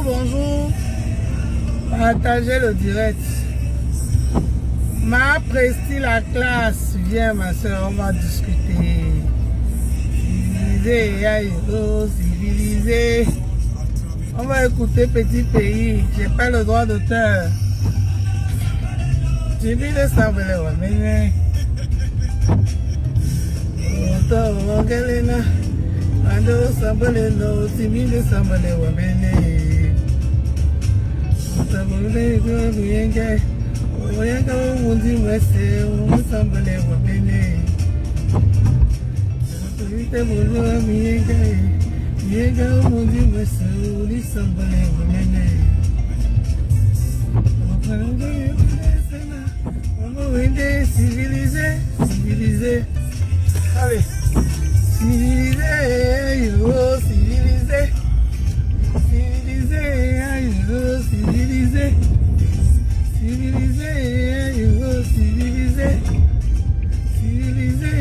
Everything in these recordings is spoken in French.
bonjour. Partagez le direct. Ma Presti la classe. Viens ma soeur, on va discuter. Civilisé, aïe, civilisé. On va écouter Petit Pays. J'ai pas le droit d'auteur. J'ai vu le sabre, mais Ando sambale no timide sambale wa bene sambale go buyenga oyenga wundi mwese sambale wa bene tuite bolo miyenga miyenga wundi mwese uli sambale wa bene on va civilisé civilisé allez civilisé, oh, civilisé, civilisé, oh, civilisé, civilisé, oh, civilisé, civilisé,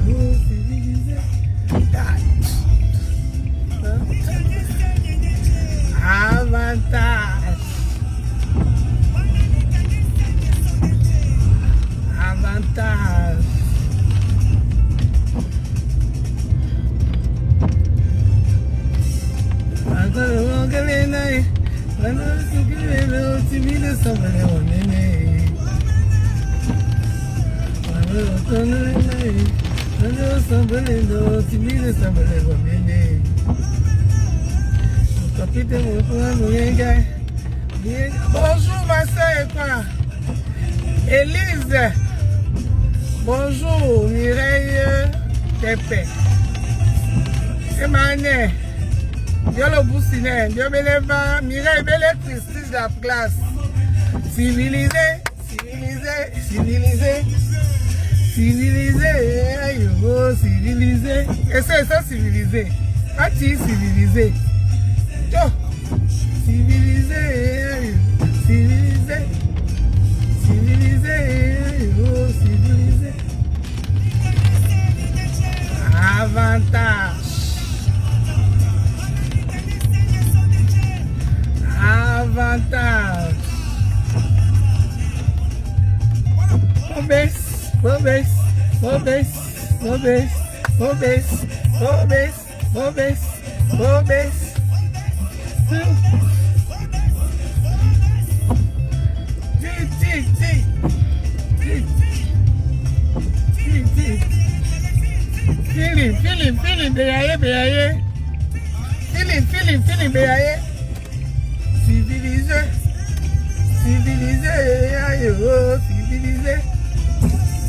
oh, civilisé. Avantage, avantage. Bonjour ma soeur. Élise. Bonjour Mireille Tepe. C'est Mané. Dieu le boussinet, Dieu beleva, Mireille belle prestige la classe. Civilisé, civilisé, civilisé, civilisé, aïe, oh, civilisé. Et c'est ça, civilisé. As-tu civilisé? Yo, civilisé, aïe, civilisé, civilisé, aïe, oh, civilisé. Avantage. Avantage. Obèse, obèse, obèse, obèse, obèse, obèse, obèse, obèse. Feeling, béaillé. Feeling, béaillé. Civilisé, civilisé, aïe, oh, civilisé,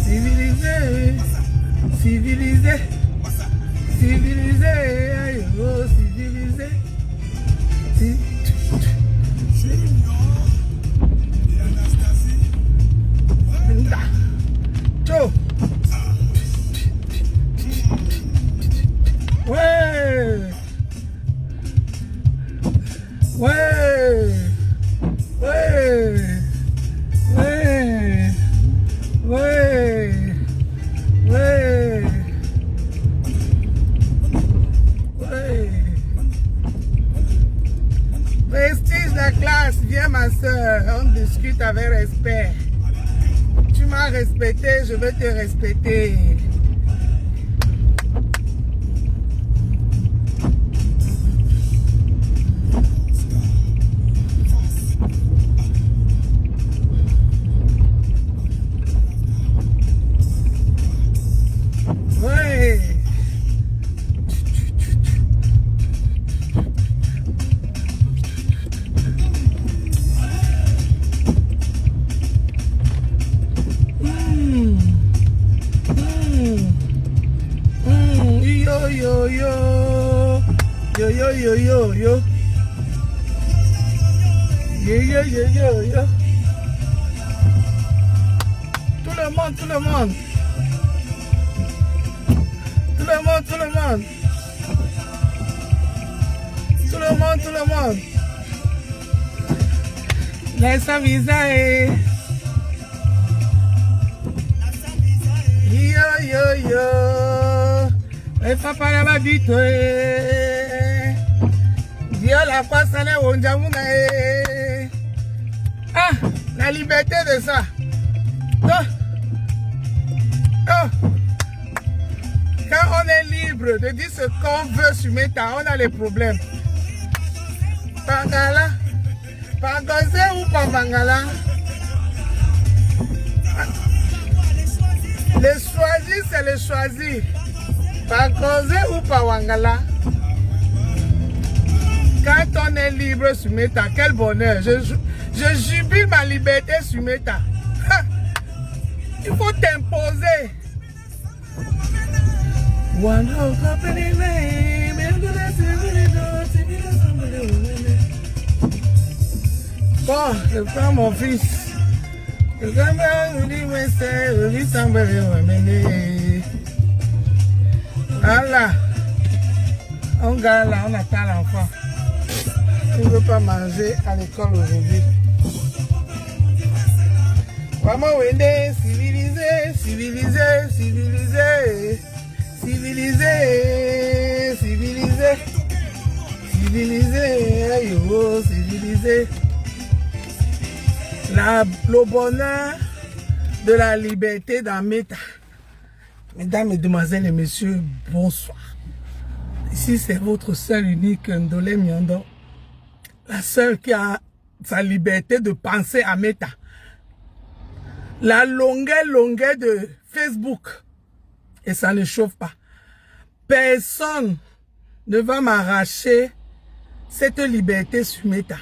civilisé, civilisé, civilisé, aïe, oh, civilisé, ouais. Ouais, ouais, ouais, ouais, ouais, ouais. Prestige la classe, viens ma soeur, on discute avec respect. Tu m'as respecté, je veux te respecter. Yo. Yeah. Tout le monde. Tout le monde. Laisse aviser. Yo. E papa la vite. Dieu la Ah, la liberté de ça. Oh. Quand on est libre de dire ce qu'on veut sur Meta, on a les problèmes. Bangala, Pangosé ou pas Bangala? Les choisis, c'est les choisis. Pangosé ou pas Wangala? Quand on est libre sur Meta, quel bonheur. Je jubile ma liberté sur Meta. Il faut t'imposer. Bon, je prends mon fils. Voilà. On garde là, on attend l'enfant. Il ne veut pas manger à l'école aujourd'hui. Maman, on est civilisé, civilisé, civilisé, civilisé, civilisé, civilisé, yo, civilisé. Le bonheur de la liberté dans Meta. Mesdames, Mesdemoiselles et Messieurs, bonsoir. Ici, c'est votre seule unique Ndolé Miondo. La seule qui a sa liberté de penser à Meta. La longueur de Facebook. Et ça ne chauffe pas. Personne ne va m'arracher cette liberté sur Meta.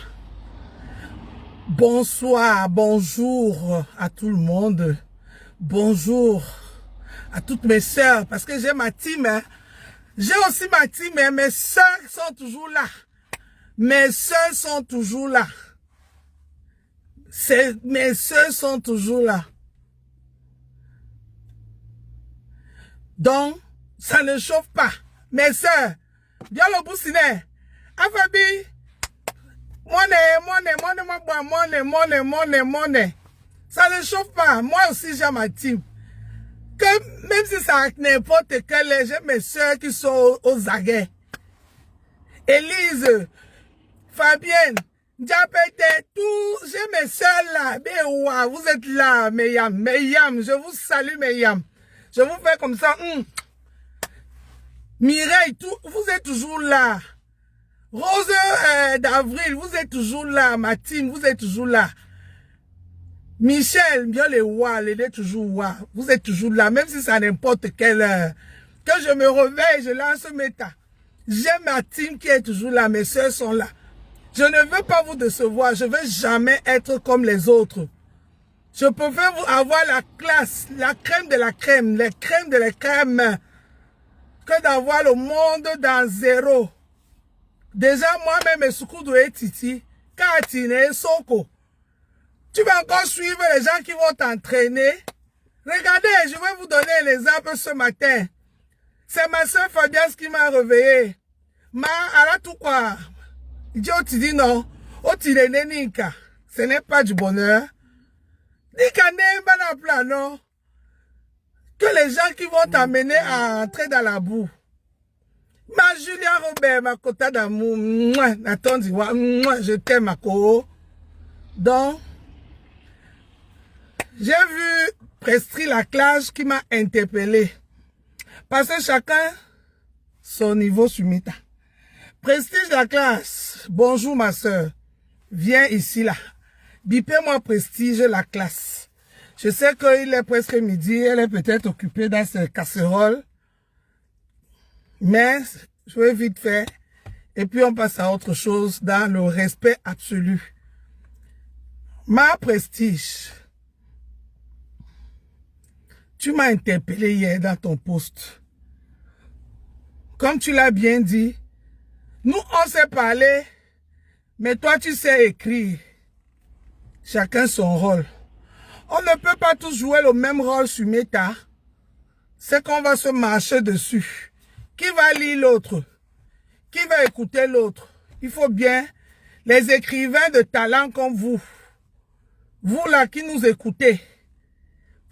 Bonsoir, bonjour à tout le monde. Bonjour à toutes mes sœurs. Parce que j'ai ma team. Hein. J'ai aussi ma team. Mais mes sœurs sont toujours là. Mes sœurs sont toujours là. Mes sœurs sont toujours là. Donc, ça ne chauffe pas. Mes sœurs, bien le boussinet. Afabi, monnaie. Ça ne chauffe pas. Moi aussi, j'ai ma team. Que, même si ça n'importe quel, j'ai mes sœurs qui sont aux aguets. Élise, Fabienne, Diapete, tout, j'ai mes sœurs là. Mais vous êtes là, Meyam, je vous salue, Meyam. Je vous fais comme ça. Mireille, tout, vous êtes toujours là. Rose d'Avril, vous êtes toujours là. Martine, vous êtes toujours là. Michel, bien les wa, les est toujours wa. Vous êtes toujours là, même si ça n'importe quelle heure. Que je me réveille, je lance Meta. J'ai ma team qui est toujours là, mes soeurs sont là. Je ne veux pas vous décevoir, je ne veux jamais être comme les autres. Je préfère avoir la classe, la crème de la crème, les crèmes de la crème, que d'avoir le monde dans zéro. Déjà, moi-même, mes soukoudou et titi, Katine et Soko. Tu vas encore suivre les gens qui vont t'entraîner. Regardez, je vais vous donner l'exemple ce matin. C'est ma soeur Fabienne qui m'a réveillé. Elle a tout quoi. Tu dis non. Ce n'est pas du bonheur. Non. Que les gens qui vont t'amener à entrer dans la boue. Ma Julien Robert, ma quota d'amour, je t'aime, ma co. Donc, j'ai vu Prestri la classe qui m'a interpellé. Parce que chacun son niveau sur Meta. Prestige la classe. Bonjour ma soeur. Viens ici là. Bipez-moi Prestige la classe. Je sais qu'il est presque midi. Elle est peut-être occupée dans ses casseroles. Mais je vais vite faire. Et puis on passe à autre chose dans le respect absolu. Ma Prestige. Tu m'as interpellé hier dans ton post. Comme tu l'as bien dit, nous on sait parler, mais toi tu sais écrire. Chacun son rôle. On ne peut pas tous jouer le même rôle sur Meta. C'est qu'on va se marcher dessus. Qui va lire l'autre? Qui va écouter l'autre? Il faut bien les écrivains de talent comme vous. Vous là qui nous écoutez.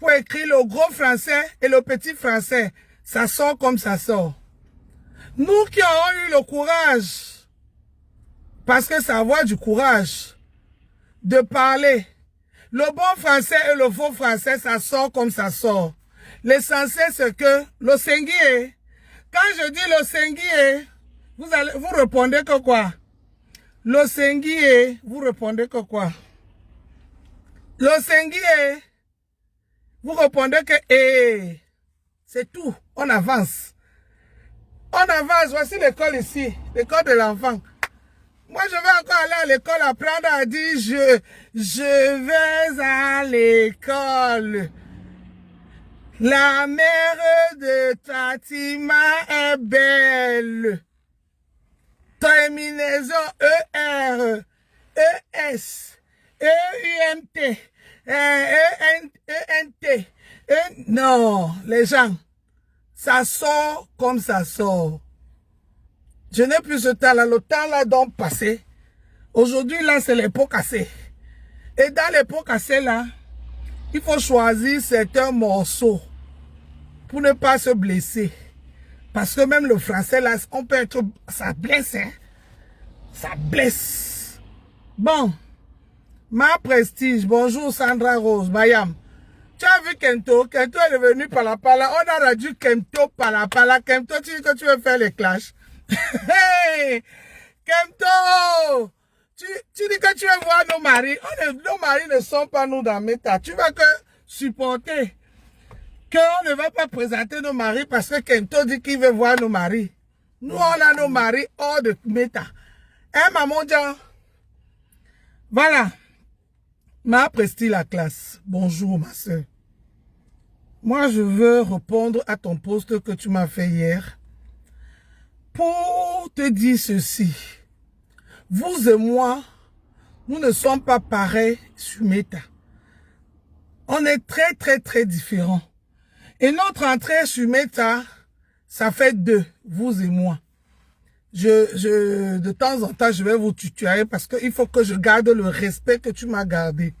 Pour écrire le gros français et le petit français. Ça sort comme ça sort. Nous qui avons eu le courage Parce que ça a du courage de parler. Le bon français et le faux français, ça sort comme ça sort. L'essentiel, c'est que l'Osenguié, quand je dis l'Osenguié, vous répondez que quoi? L'Osenguié, vous répondez que quoi? L'Osenguié, vous répondez que eh. C'est tout. On avance. On avance. Voici l'école ici. L'école de l'enfant. Moi, je vais encore aller à l'école apprendre à dire je vais à l'école. La mère de Fatima est belle. Terminaison ER, ES, EUMT, ENT. Non, les gens, ça sort comme ça sort. Je n'ai plus ce temps-là. Le temps-là donc passé. Aujourd'hui, là, c'est l'époque cassée. Et dans l'époque cassée, là, il faut choisir certains morceaux pour ne pas se blesser. Parce que même le français, là, on peut être... Ça blesse, hein. Ça blesse. Bon. Ma Prestige. Bonjour, Sandra Rose. Mayam. Tu as vu Kento? Kento est venu par la pala. On a réduit Kento par la pala. Kento, tu dis que tu veux faire les clashs. Hey! Kento! Tu dis que tu veux voir nos maris. Nos maris ne sont pas nous dans Meta. Tu vas que supporter qu'on ne va pas présenter nos maris parce que Kento dit qu'il veut voir nos maris. Nous, on a nos maris hors de Meta. Hein, maman Jean? Voilà. Ma Prestige la classe. Bonjour, ma soeur. Moi, je veux répondre à ton post que tu m'as fait hier pour te dire ceci. Vous et moi, nous ne sommes pas pareils sur Meta. On est très, très, très différents. Et notre entrée sur Meta, ça fait deux, vous et moi. De temps en temps, je vais vous tutoyer parce qu'il faut que je garde le respect que tu m'as gardé.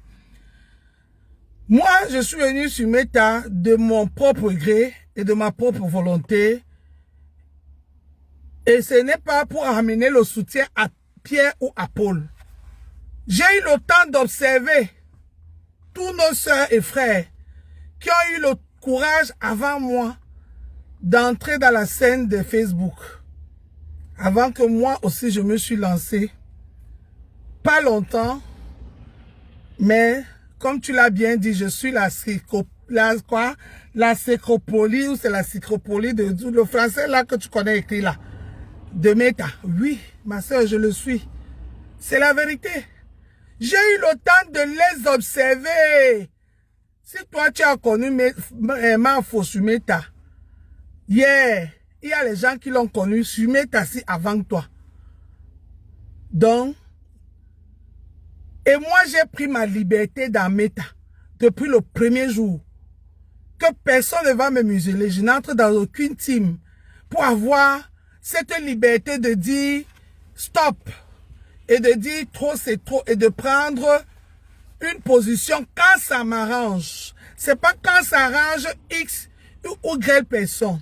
Moi, je suis venu sur Meta de mon propre gré et de ma propre volonté. Et ce n'est pas pour amener le soutien à Pierre ou à Paul. J'ai eu le temps d'observer tous nos sœurs et frères qui ont eu le courage avant moi d'entrer dans la scène de Facebook. Avant que moi aussi je me suis lancé. Pas longtemps, mais comme tu l'as bien dit, je suis la sécropolie ou c'est la cycropolie de le français là que tu connais écrit là. De Meta. Oui, ma soeur, je le suis. C'est la vérité. J'ai eu le temps de les observer. Si toi tu as connu Manfo sur Meta, yeah, il y a les gens qui l'ont connu sur Meta si avant toi. Donc, et moi j'ai pris ma liberté dans Meta depuis le premier jour. Que personne ne va me museler. Je n'entre dans aucune team pour avoir cette liberté de dire stop et de dire trop c'est trop et de prendre une position quand ça m'arrange. C'est pas quand ça arrange X ou Y personne.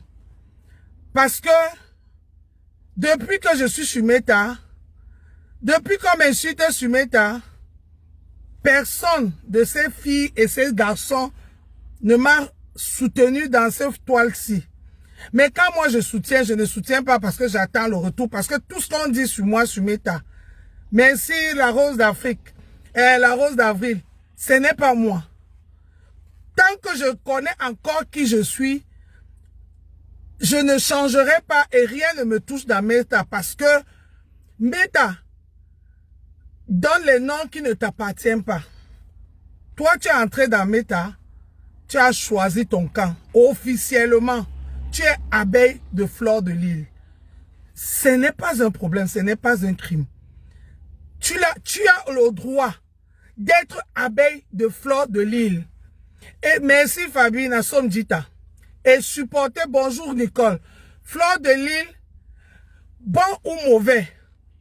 Parce que depuis que je suis sur Meta, depuis qu'on m'insulte sur Meta, personne de ces filles et ces garçons ne m'a soutenu dans cette toile-ci. Mais quand moi je soutiens, je ne soutiens pas parce que j'attends le retour. Parce que tout ce qu'on dit sur moi, sur Meta, merci la rose d'Afrique, la rose d'avril, ce n'est pas moi. Tant que je connais encore qui je suis, je ne changerai pas et rien ne me touche dans Meta. Parce que Meta donne les noms qui ne t'appartiennent pas. Toi, tu es entré dans Meta, tu as choisi ton camp officiellement. Tu es abeille de Fleur de Lys. Ce n'est pas un problème, ce n'est pas un crime. Tu as le droit d'être abeille de Fleur de Lys. Et merci Fabien Somdita. Et supporter, bonjour Nicole. Fleur de Lys, bon ou mauvais,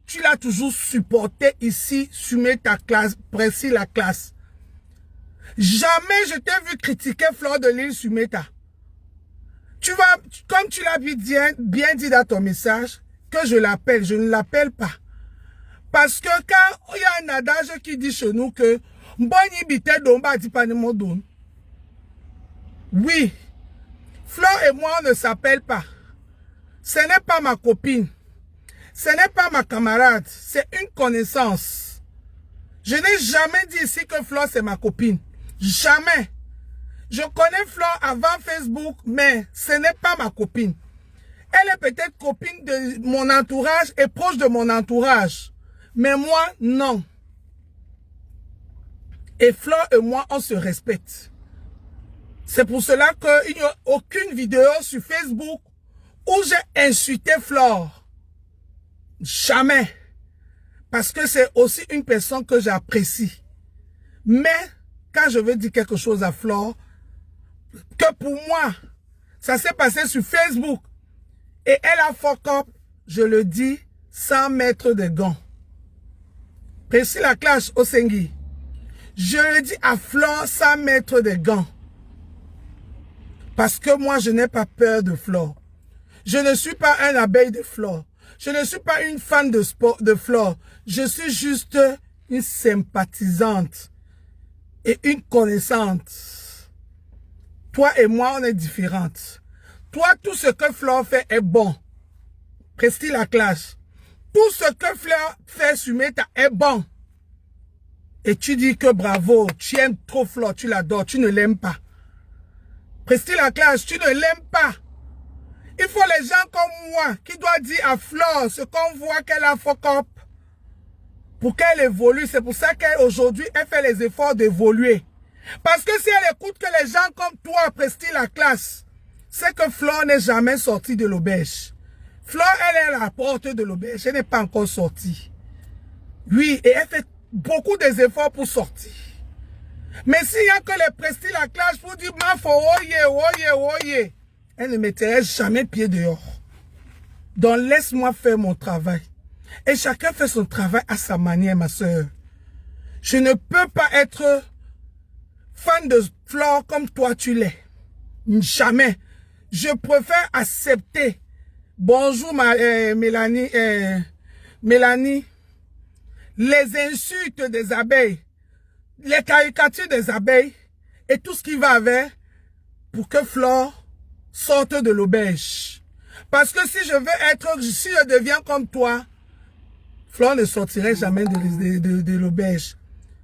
tu l'as toujours supporté ici, sur ta classe, précis la classe. Jamais je t'ai vu critiquer Fleur de Lys sur Meta. Tu vas, comme tu l'as bien dit dans ton message, que je l'appelle, je ne l'appelle pas. Parce que quand il y a un adage qui dit chez nous que oui, Flore et moi on ne s'appelle pas. Ce n'est pas ma copine. Ce n'est pas ma camarade. C'est une connaissance. Je n'ai jamais dit ici que Flore c'est ma copine. Jamais. Je connais Flore avant Facebook, mais ce n'est pas ma copine. Elle est peut-être copine de mon entourage et proche de mon entourage. Mais moi, non. Et Flore et moi, on se respecte. C'est pour cela qu'il n'y a aucune vidéo sur Facebook où j'ai insulté Flore. Jamais. Parce que c'est aussi une personne que j'apprécie. Mais, quand je veux dire quelque chose à Flore, que pour moi, ça s'est passé sur Facebook, et elle a fuck up, je le dis, sans mettre de gants. Priscilla Clash Osengi, je le dis à Flore sans mettre de gants. Parce que moi, je n'ai pas peur de Flore. Je ne suis pas un abeille de Flore. Je ne suis pas une fan de sport de Flore. Je suis juste une sympathisante et une connaissante. Toi et moi, on est différentes. Toi, tout ce que Flore fait est bon. Priscilla Clash. Tout ce que Flore fait sur Meta est bon. Et tu dis que bravo, tu aimes trop Flore, tu l'adores, tu ne l'aimes pas. Priscilla Clash, tu ne l'aimes pas. Il faut les gens comme moi qui doivent dire à Flore ce qu'on voit qu'elle a fuck up pour qu'elle évolue. C'est pour ça qu'aujourd'hui, elle fait les efforts d'évoluer. Parce que si elle écoute que les gens comme toi, Priscilla Clash, c'est que Flore n'est jamais sortie de l'auberge. Flore, elle est à la porte de l'auberge. Elle n'est pas encore sortie. Oui, et elle fait beaucoup des efforts pour sortir. Mais s'il n'y a que les Priscilla Clash pour dire, ma faut oye, oye, oye, elle ne mettrait jamais pied dehors. Donc laisse-moi faire mon travail. Et chacun fait son travail à sa manière, ma soeur. Je ne peux pas être fan de Flore comme toi tu l'es. Jamais. Je préfère accepter. Bonjour Mélanie. Mélanie. Les insultes des abeilles. Les caricatures des abeilles. Et tout ce qui va avec. Pour que Flore sorte de l'auberge. Parce que si je deviens comme toi, Flore ne sortirait jamais de l'auberge.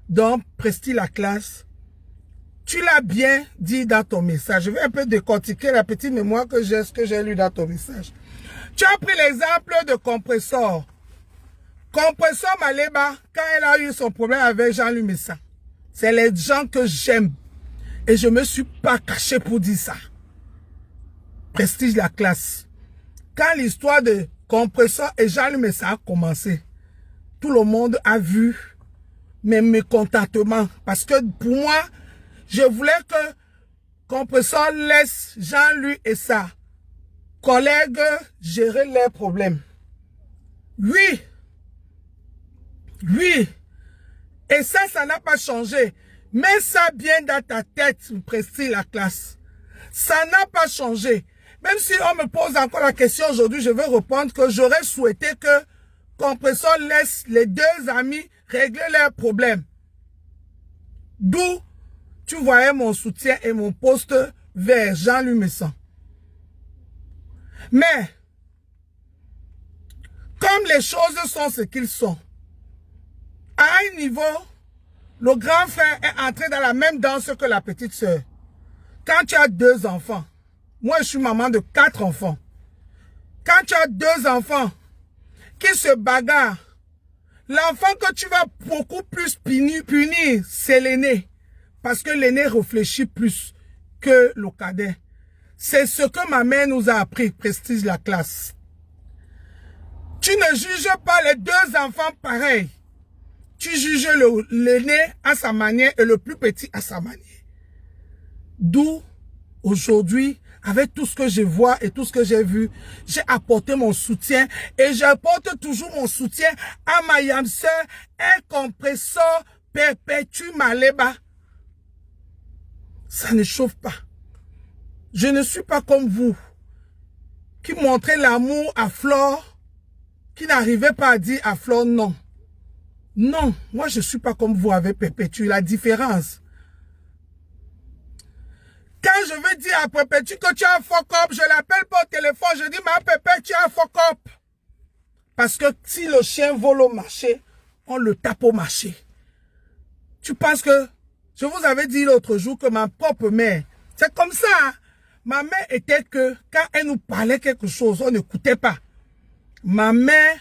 Donc, Priscilla Clash, tu l'as bien dit dans ton message. Je vais un peu décortiquer la petite mémoire que j'ai, ce que j'ai lu dans ton message. Tu as pris l'exemple de Compressor. Compressor Maleba, quand elle a eu son problème avec Jean-Louis Messa, c'est les gens que j'aime. Et je ne me suis pas caché pour dire ça. Prestige la classe. Quand l'histoire de Compressor et Jean-Louis Messa a commencé, tout le monde a vu mes mécontentements. Parce que pour moi, je voulais que Compressor laisse Jean-Louis et sa collègue gérer leurs problèmes. Oui. Oui. Et ça n'a pas changé. Mets ça bien dans ta tête, Prestige la classe. Ça n'a pas changé. Même si on me pose encore la question aujourd'hui, je vais répondre que j'aurais souhaité que Compressor laisse les deux amis régler leurs problèmes. D'où tu voyais mon soutien et mon poste vers Jean-Louis Messa. Mais, comme les choses sont ce qu'ils sont, à un niveau, le grand frère est entré dans la même danse que la petite sœur. Quand tu as 2 enfants, moi je suis maman de 4 enfants. Quand tu as 2 enfants qui se bagarrent, l'enfant que tu vas beaucoup plus punir, c'est l'aîné. Parce que l'aîné réfléchit plus que le cadet. C'est ce que ma mère nous a appris, Prestige la classe. Tu ne juges pas les 2 enfants pareils. Tu juges l'aîné à sa manière et le plus petit à sa manière. D'où, aujourd'hui, avec tout ce que je vois et tout ce que j'ai vu, j'ai apporté mon soutien et j'apporte toujours mon soutien à ma yamseur, un compresseur perpétue Maleba. Ça ne chauffe pas. Je ne suis pas comme vous, qui montrez l'amour à Flore, qui n'arrivait pas à dire à Flore non. Non, moi je suis pas comme vous avec Perpétue, la différence. Quand je veux dire à Perpétue que tu as un fuck up, je l'appelle pas au téléphone, je dis, ma Perpétue, tu as un fuck up. Parce que si le chien vole au marché, on le tape au marché. Tu penses que, je vous avais dit l'autre jour que ma propre mère, c'est comme ça, hein? Ma mère était que, quand elle nous parlait quelque chose, on n'écoutait pas. Ma mère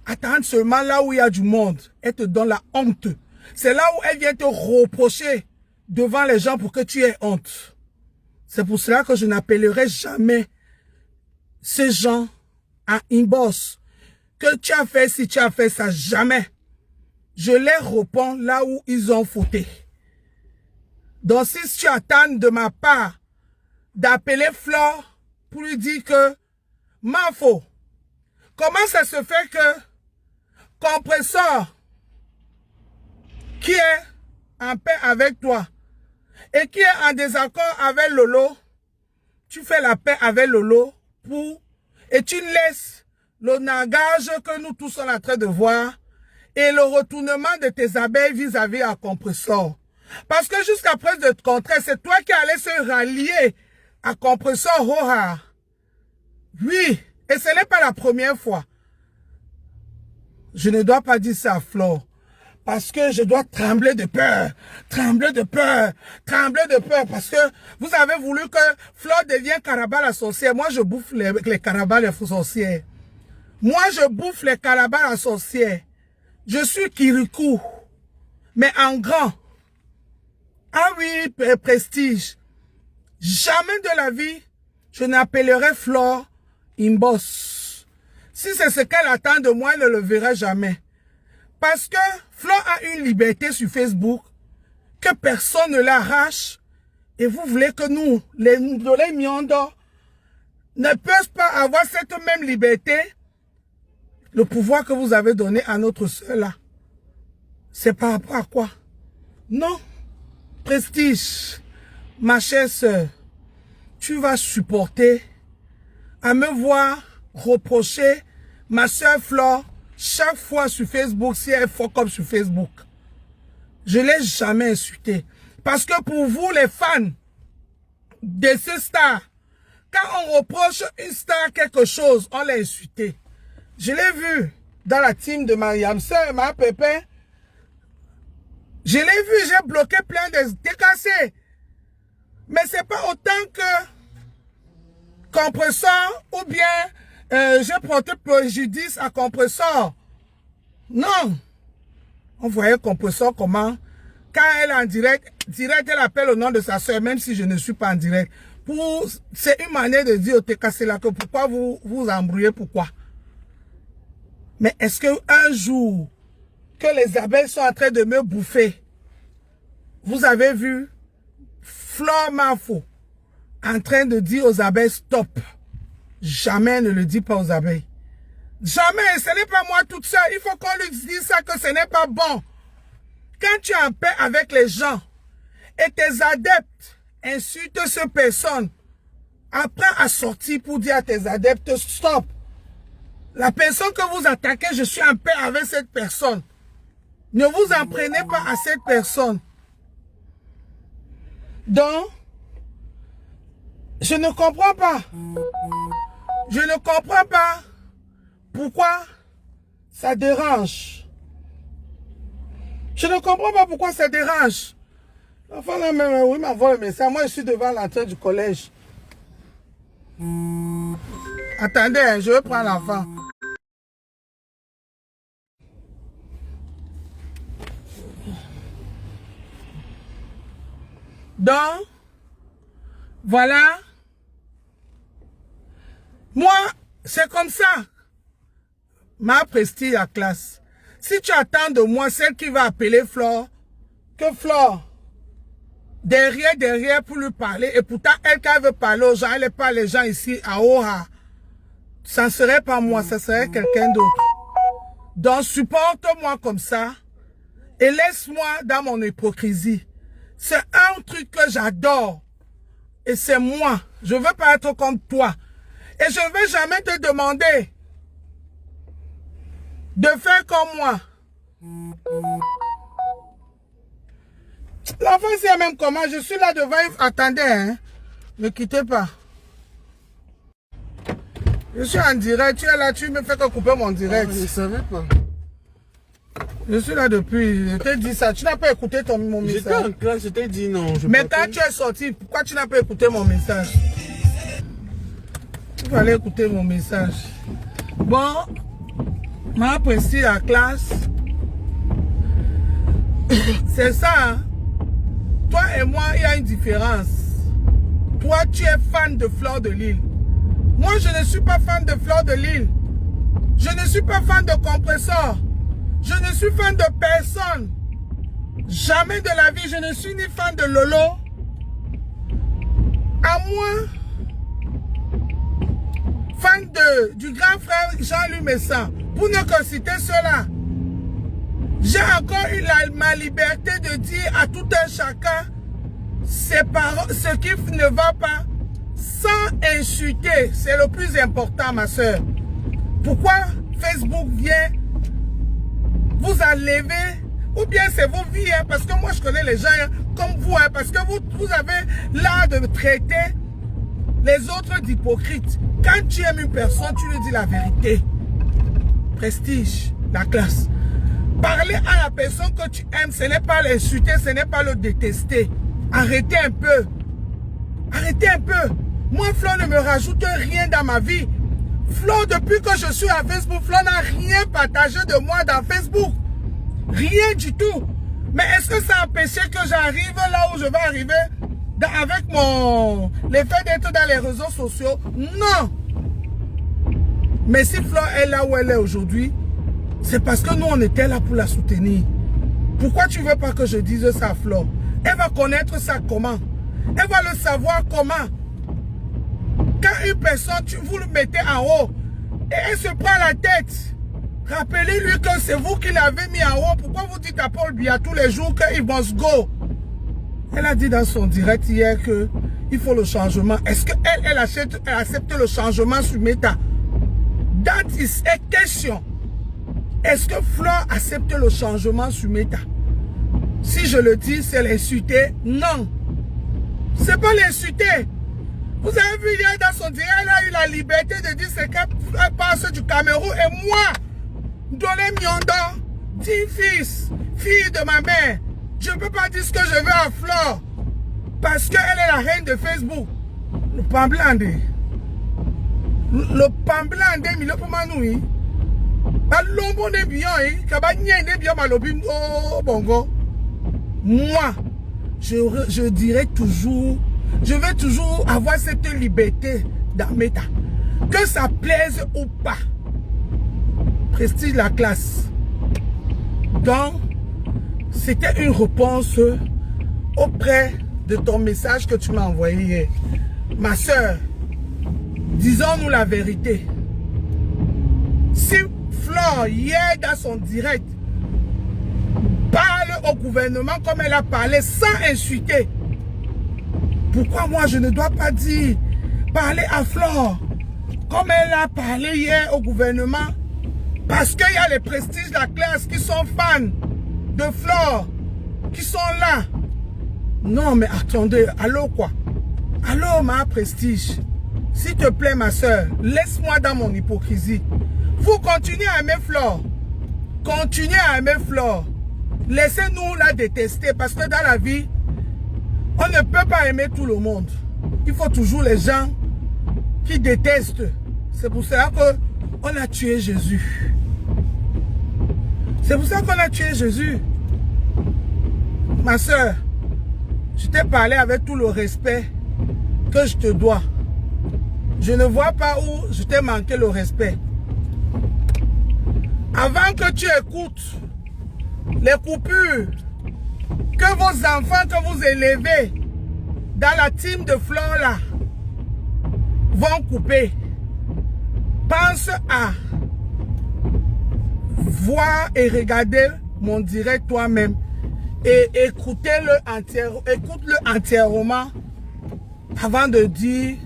attend seulement là où il y a du monde. Elle te donne la honte. C'est là où elle vient te reprocher devant les gens pour que tu aies honte. C'est pour cela que je n'appellerai jamais ces gens à inbox. Que tu as fait si tu as fait ça, jamais. Je les réponds là où ils ont fauté. Donc si tu attends de ma part d'appeler Flore pour lui dire que m'en faut. Comment ça se fait que Compresseur qui est en paix avec toi et qui est en désaccord avec Lolo, tu fais la paix avec Lolo et tu laisses le nagage que nous tous sommes en train de voir et le retournement de tes abeilles vis-à-vis à Compresseur. Parce que jusqu'à preuve de contraire, c'est toi qui allais se rallier à Compresseur Hoha. Oui, et ce n'est pas la première fois. Je ne dois pas dire ça à Flore. Parce que je dois trembler de peur. Trembler de peur. Trembler de peur. Parce que vous avez voulu que Flore devienne Caraba la sorcière. Moi, je bouffe les Caraba les sorcières. Moi, je bouffe les Caraba la sorcière. Je suis Kirikou. Mais en grand. Ah oui, prestige. Jamais de la vie, je n'appellerai Flore inbox. Si c'est ce qu'elle attend de moi, elle ne le verra jamais. Parce que Flore a une liberté sur Facebook que personne ne l'arrache. Et vous voulez que nous, les Miondo, ne puissent pas avoir cette même liberté, le pouvoir que vous avez donné à notre soeur là. C'est par rapport à quoi? Non. Prestige, ma chère soeur, tu vas supporter à me voir reprocher ma soeur Flore chaque fois sur Facebook si elle fuck up sur Facebook. Je ne l'ai jamais insulté. Parce que pour vous, les fans de ce star, quand on reproche une star quelque chose, on l'a insulté. Je l'ai vu dans la team de Mariam Sœur, ma Pépin. Je l'ai vu, j'ai bloqué plein de décassés. Mais c'est pas autant que Compresseur ou bien j'ai porté préjudice à Compresseur. Non. On voyait Compresseur comment, quand elle est en direct, elle appelle au nom de sa soeur, même si je ne suis pas en direct. C'est une manière de dire au TKC là que pourquoi vous vous embrouillez, pourquoi. Mais est-ce qu'un jour, que les abeilles sont en train de me bouffer, vous avez vu Flore Mafo en train de dire aux abeilles stop. Jamais ne le dit pas aux abeilles. Jamais, ce n'est pas moi toute seule. Il faut qu'on lui dise ça que ce n'est pas bon. Quand tu es en paix avec les gens et tes adeptes insultent ces personnes, apprends à sortir pour dire à tes adeptes stop. La personne que vous attaquez, je suis en paix avec cette personne. Ne vous en prenez pas à cette personne. Donc, je ne comprends pas. Je ne comprends pas pourquoi ça dérange. Je ne comprends pas pourquoi ça dérange. L'enfant là même, oui, m'envoie le message. Moi, je suis devant l'entrée du collège. Attendez, je vais prendre l'enfant. Donc, voilà. Moi, c'est comme ça. Ma prestige à classe. Si tu attends de moi celle qui va appeler Flore, que Flore, derrière pour lui parler, et pourtant elle quand elle veut parler aux gens, elle n'est pas les gens ici à Oha. Ça ne serait pas moi, ça serait quelqu'un d'autre. Donc supporte-moi comme ça et laisse-moi dans mon hypocrisie. C'est un truc que j'adore. Et c'est moi. Je ne veux pas être comme toi. Et je ne vais jamais te demander de faire comme moi. L'enfant sait même comment. Je suis là devant. Attendez, hein. Ne quittez pas. Je suis en direct. Tu es là, tu me fais que couper mon direct. Je ne savais pas. Je suis là depuis. Je t'ai dit ça. Tu n'as pas écouté mon message. J'étais en classe, je t'ai dit non. Mais quand tu es sorti, pourquoi tu n'as pas écouté mon message? Il fallait écouter mon message. Bon, ma prestige la classe. C'est ça. Hein? Toi et moi, il y a une différence. Toi, tu es fan de Fleur de Lys. Moi, je ne suis pas fan de Fleur de Lys. Je ne suis pas fan de Compressor. Je ne suis fan de personne. Jamais de la vie, je ne suis ni fan de Lolo. À moi, fan du grand frère Jean-Louis Messan. Pour ne que citer cela. J'ai encore eu ma liberté de dire à tout un chacun ce qui ne va pas sans insulter. C'est le plus important, ma soeur. Pourquoi Facebook vient vous enlever, ou bien c'est vos vies, hein, parce que moi je connais les gens hein, comme vous, hein, parce que vous avez l'art de traiter les autres d'hypocrites. Quand tu aimes une personne, tu lui dis la vérité. Prestige, la classe. Parler à la personne que tu aimes, ce n'est pas l'insulter, ce n'est pas le détester. Arrêtez un peu. Arrêtez un peu. Moi, Flo ne me rajoute rien dans ma vie. Flo, depuis que je suis à Facebook, Flo n'a rien partagé de moi dans Facebook. Rien du tout. Mais est-ce que ça a empêché que j'arrive là où je vais arriver avec l'effet d'être dans les réseaux sociaux? Non. Mais si Flo est là où elle est aujourd'hui, c'est parce que nous, on était là pour la soutenir. Pourquoi tu ne veux pas que je dise ça à Flo? Elle va connaître ça comment? Elle va le savoir comment? Quand une personne, vous le mettez en haut, et elle se prend la tête, rappelez-lui que c'est vous qui l'avez mis en haut. Pourquoi vous dites à Paul Biya tous les jours qu'il must go? Elle a dit dans son direct hier qu'il faut le changement. Est-ce qu'elle accepte le changement sur Meta? That is a question. Est-ce que Fleur accepte le changement sur Meta? Si je le dis, c'est l'insulter? Non. C'est pas l'insulter. Vous avez vu hier dans son direct, elle a eu la liberté de dire ce qu'elle passe du Cameroun. Et moi, Dolé Miondo, dit fils, fille de ma mère, je ne peux pas dire ce que je veux à Fleur. Parce qu'elle est la reine de Facebook. Le Pamblande. Le Pamblande, il est pour Manoui. Moi, je dirais toujours, je vais toujours avoir cette liberté dans Meta. Que ça plaise ou pas. Prestige la classe. Donc, c'était une réponse auprès de ton message que tu m'as envoyé hier. Ma soeur, disons-nous la vérité. Si Fleur, hier dans son direct, parle au gouvernement comme elle a parlé sans insulter, pourquoi moi je ne dois pas dire, parler à Fleur comme elle a parlé hier au gouvernement? Parce qu'il y a les prestiges de la classe qui sont fans de Fleur, qui sont là. Non mais attendez, allô quoi? Allô ma prestige? S'il te plaît ma soeur, laisse-moi dans mon hypocrisie. Vous continuez à aimer Fleur. Continuez à aimer Fleur. Laissez-nous la détester parce que dans la vie, on ne peut pas aimer tout le monde. Il faut toujours les gens qui détestent. C'est pour ça qu'on a tué Jésus. C'est pour ça qu'on a tué Jésus. Ma soeur, je t'ai parlé avec tout le respect que je te dois. Je ne vois pas où je t'ai manqué le respect. Avant que tu écoutes les coupures que vos enfants que vous élevez dans la team de Fleur là vont couper, pense à voir et regarder mon direct toi-même et écoute-le entièrement avant de dire,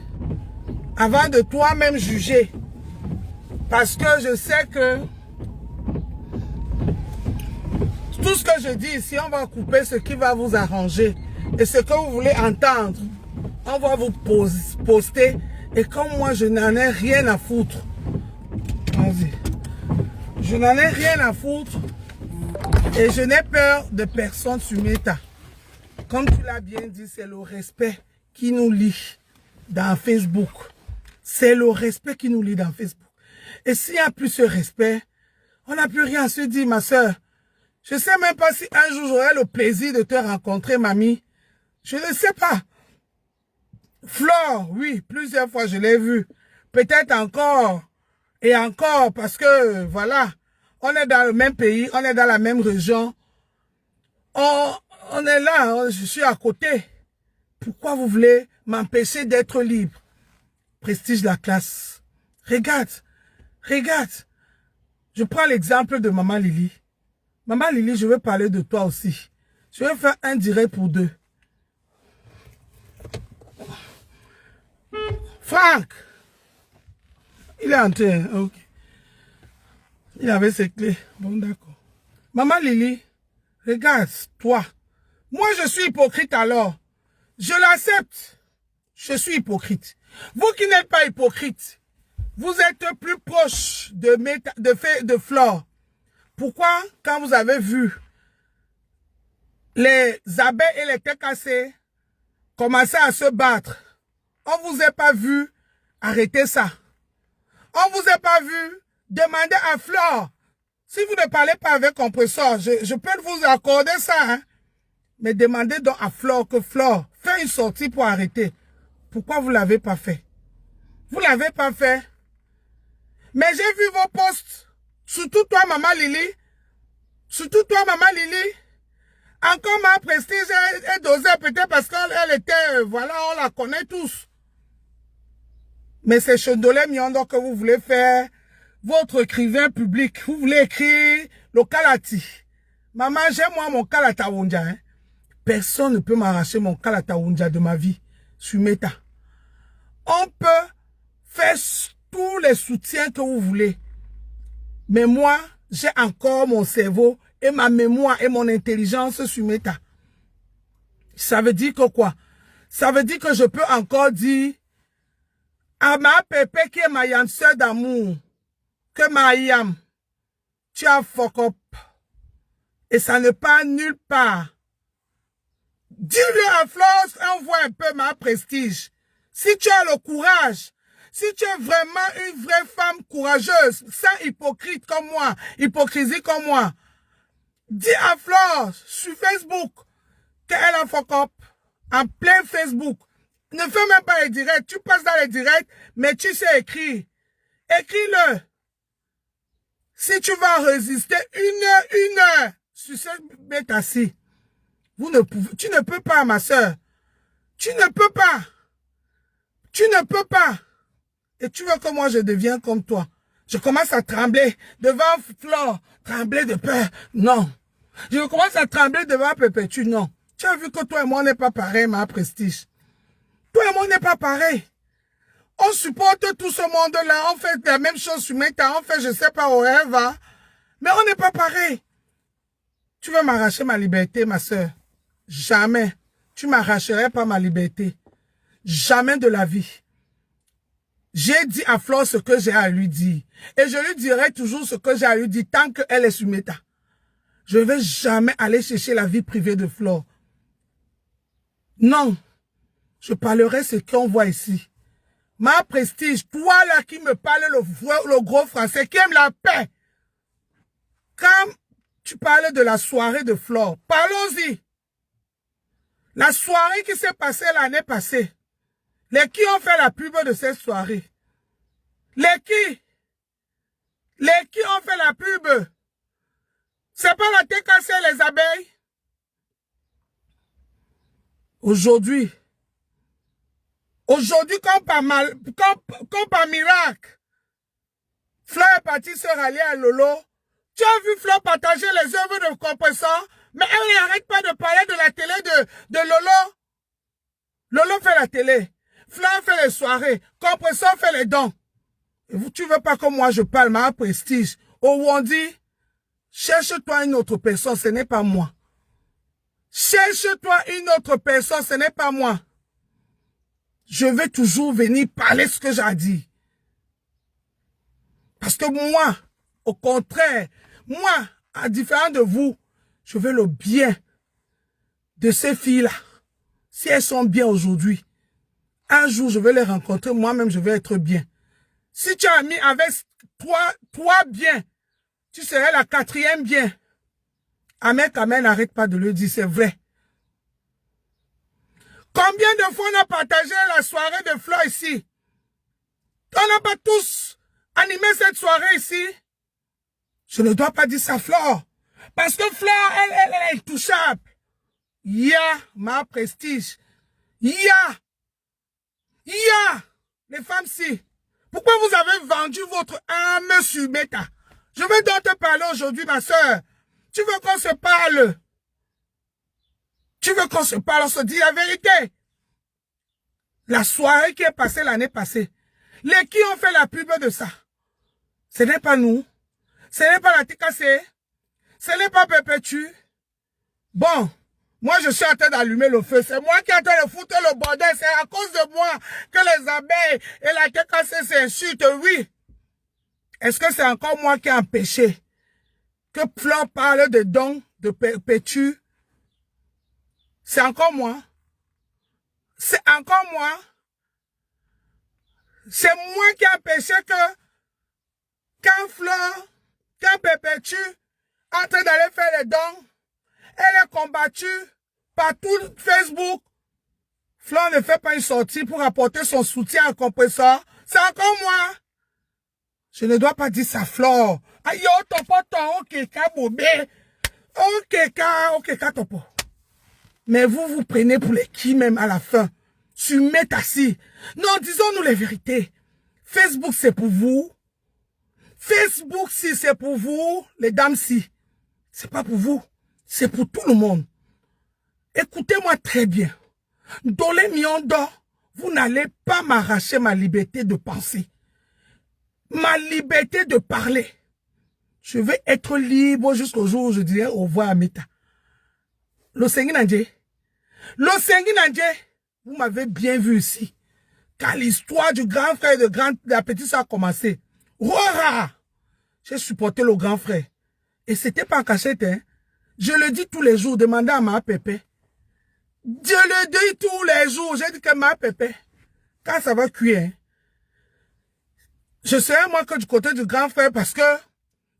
avant de toi-même juger. Parce que je sais que ce que je dis ici, on va couper ce qui va vous arranger. Et ce que vous voulez entendre, on va vous poster. Et comme moi, je n'en ai rien à foutre. Vas-y. Je n'en ai rien à foutre. Et je n'ai peur de personne sur Meta. Comme tu l'as bien dit, c'est le respect qui nous lie dans Facebook. C'est le respect qui nous lie dans Facebook. Et s'il n'y a plus ce respect, on n'a plus rien à se dire, ma soeur. Je ne sais même pas si un jour j'aurai le plaisir de te rencontrer, mamie. Je ne sais pas. Flore, oui, plusieurs fois je l'ai vue. Peut-être encore et encore parce que, voilà, on est dans le même pays, on est dans la même région. On est là, je suis à côté. Pourquoi vous voulez m'empêcher d'être libre? Prestige de la classe. Regarde, regarde. Je prends l'exemple de Maman Lily. Maman Lily, je veux parler de toi aussi. Je vais faire un direct pour deux. Franck, il est entré, ok. Il avait ses clés. Bon, d'accord. Maman Lily, regarde, toi. Moi, je suis hypocrite alors. Je l'accepte. Je suis hypocrite. Vous qui n'êtes pas hypocrite, vous êtes plus proche de Flore. Pourquoi, quand vous avez vu les abeilles et les têtes cassées commencer à se battre, on vous a pas vu arrêter ça? On vous a pas vu demander à Flore? Si vous ne parlez pas avec compresseur, je peux vous accorder ça, hein? Mais demandez donc à Flore que Flore fait une sortie pour arrêter. Pourquoi vous ne l'avez pas fait? Vous ne l'avez pas fait. Mais j'ai vu vos posts. Surtout toi, Maman Lily. Surtout toi, Maman Lily. Encore ma prestige est dosée peut-être parce qu'elle était, voilà, on la connaît tous. Mais c'est Chondolé Miondo que vous voulez faire votre écrivain public. Vous voulez écrire le Kalati. Maman, j'ai moi mon Kalata Wunja. Hein? Personne ne peut m'arracher mon Kalata Wunja de ma vie sur Meta. On peut faire tous les soutiens que vous voulez. Mais moi, j'ai encore mon cerveau et ma mémoire et mon intelligence sur Meta. Ça veut dire que quoi? Ça veut dire que je peux encore dire à ma pépé qui est ma yam sœur d'amour que ma yam, tu as fuck up. Et ça ne part nulle part. Dis-le à Flore, on voit un peu ma prestige. Si tu as le courage, si tu es vraiment une vraie femme courageuse, sans hypocrite comme moi, hypocrisie comme moi, dis à Flore sur Facebook qu'elle a fuck up en plein Facebook. Ne fais même pas les directs. Tu passes dans les directs, mais tu sais écrire. Écris-le. Si tu vas résister une heure sur cette bête assis, tu ne peux pas, ma soeur. Tu ne peux pas. Tu ne peux pas. Et tu veux que moi je devienne comme toi. Je commence à trembler devant Flore, trembler de peur. Non. Je commence à trembler devant Perpétue. Non. Tu as vu que toi et moi, on n'est pas pareil, ma prestige. Toi et moi, on n'est pas pareil. On supporte tout ce monde-là. On fait la même chose sur Meta. On fait, je sais pas, au rêve. Hein? Mais on n'est pas pareil. Tu veux m'arracher ma liberté, ma soeur? Jamais. Tu m'arracherais pas ma liberté. Jamais de la vie. J'ai dit à Flore ce que j'ai à lui dire. Et je lui dirai toujours ce que j'ai à lui dire tant qu'elle est sur Meta. Je ne vais jamais aller chercher la vie privée de Flore. Non. Je parlerai ce qu'on voit ici. Ma prestige, toi là qui me parle le gros français, qui aime la paix. Quand tu parles de la soirée de Flore, parlons-y. La soirée qui s'est passée l'année passée. Les qui ont fait la pub de cette soirée? Les qui ont fait la pub? C'est pas la tête cassée les abeilles? Aujourd'hui, comme par miracle, Flore est partie se rallier à Lolo. Tu as vu Flore partager les œuvres de compresseur, mais elle n'arrête pas de parler de la télé de Lolo. Lolo fait la télé. Flore fait les soirées. Compresseur fait les dons. Et tu veux pas que moi je parle ma prestige. Au Wondi, Cherche-toi une autre personne, ce n'est pas moi. Cherche-toi une autre personne, ce n'est pas moi. Je vais toujours venir parler ce que j'ai dit. Parce que moi, au contraire, moi, à différent de vous, je veux le bien de ces filles-là. Si elles sont bien aujourd'hui, un jour, je vais les rencontrer, moi-même, je vais être bien. Si tu as mis avec trois bien, tu serais la 4e bien. Amen, amen, n'arrête pas de le dire, c'est vrai. Combien de fois on a partagé la soirée de Flore ici? On n'a pas tous animé cette soirée ici. Je ne dois pas dire ça, Flore. Parce que Flore, elle est intouchable. Ma prestige. Les femmes-ci. Pourquoi vous avez vendu votre âme sur Meta? Je vais donc te parler aujourd'hui, ma soeur. Tu veux qu'on se parle? Tu veux qu'on se parle, on se dit la vérité. La soirée qui est passée l'année passée, les qui ont fait la pub de ça? Ce n'est pas nous. Ce n'est pas la TKC. Ce n'est pas Perpétue. Bon, moi je suis en train d'allumer le feu. C'est moi qui est en train de foutre le bordel. C'est à cause de moi que les abeilles et la TKC s'insultent, oui. Est-ce que c'est encore moi qui ai empêché que Flore parle de dons de Perpétue? C'est encore moi. C'est encore moi. C'est moi qui ai empêché que quand Perpétue est en train d'aller faire les dons, elle est combattue par tout Facebook. Flore ne fait pas une sortie pour apporter son soutien à Compressor. C'est encore moi. Je ne dois pas dire ça, Flore. Aïe, topo, ok, bobé. Ok, topo. Mais vous prenez pour les qui même à la fin. Tu mets assis. Non, disons-nous les vérités. Facebook, c'est pour vous. Facebook, si c'est pour vous, les dames, si. C'est pas pour vous. C'est pour tout le monde. Écoutez-moi très bien. Dans les millions d'or, vous n'allez pas m'arracher ma liberté de penser. Ma liberté de parler. Je vais être libre jusqu'au jour où je dirai au revoir à Meta. L'Osengi Nandje, vous m'avez bien vu ici. Quand l'histoire du grand frère et de la petite soeur a commencé. Rora! J'ai supporté le grand frère. Et c'était pas en cachette, hein. Je le dis tous les jours, demandez à ma pépé. Je le dis tous les jours, j'ai dit que ma pépé, quand ça va cuire, hein, je serai moi que du côté du grand frère parce que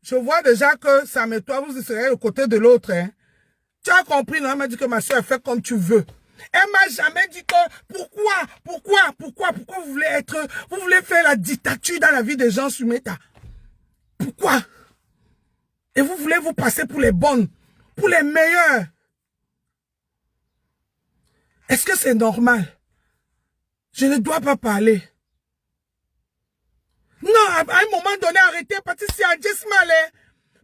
je vois déjà que ça me toi, vous serez au côté de l'autre, hein. Tu as compris, non? Elle m'a dit que ma soeur fait comme tu veux. Elle m'a jamais dit que pourquoi vous voulez faire la dictature dans la vie des gens sur Meta. Pourquoi? Et vous voulez vous passer pour les bonnes, pour les meilleures. Est-ce que c'est normal? Je ne dois pas parler. Non, à un moment donné, arrêtez, parce que c'est un mal.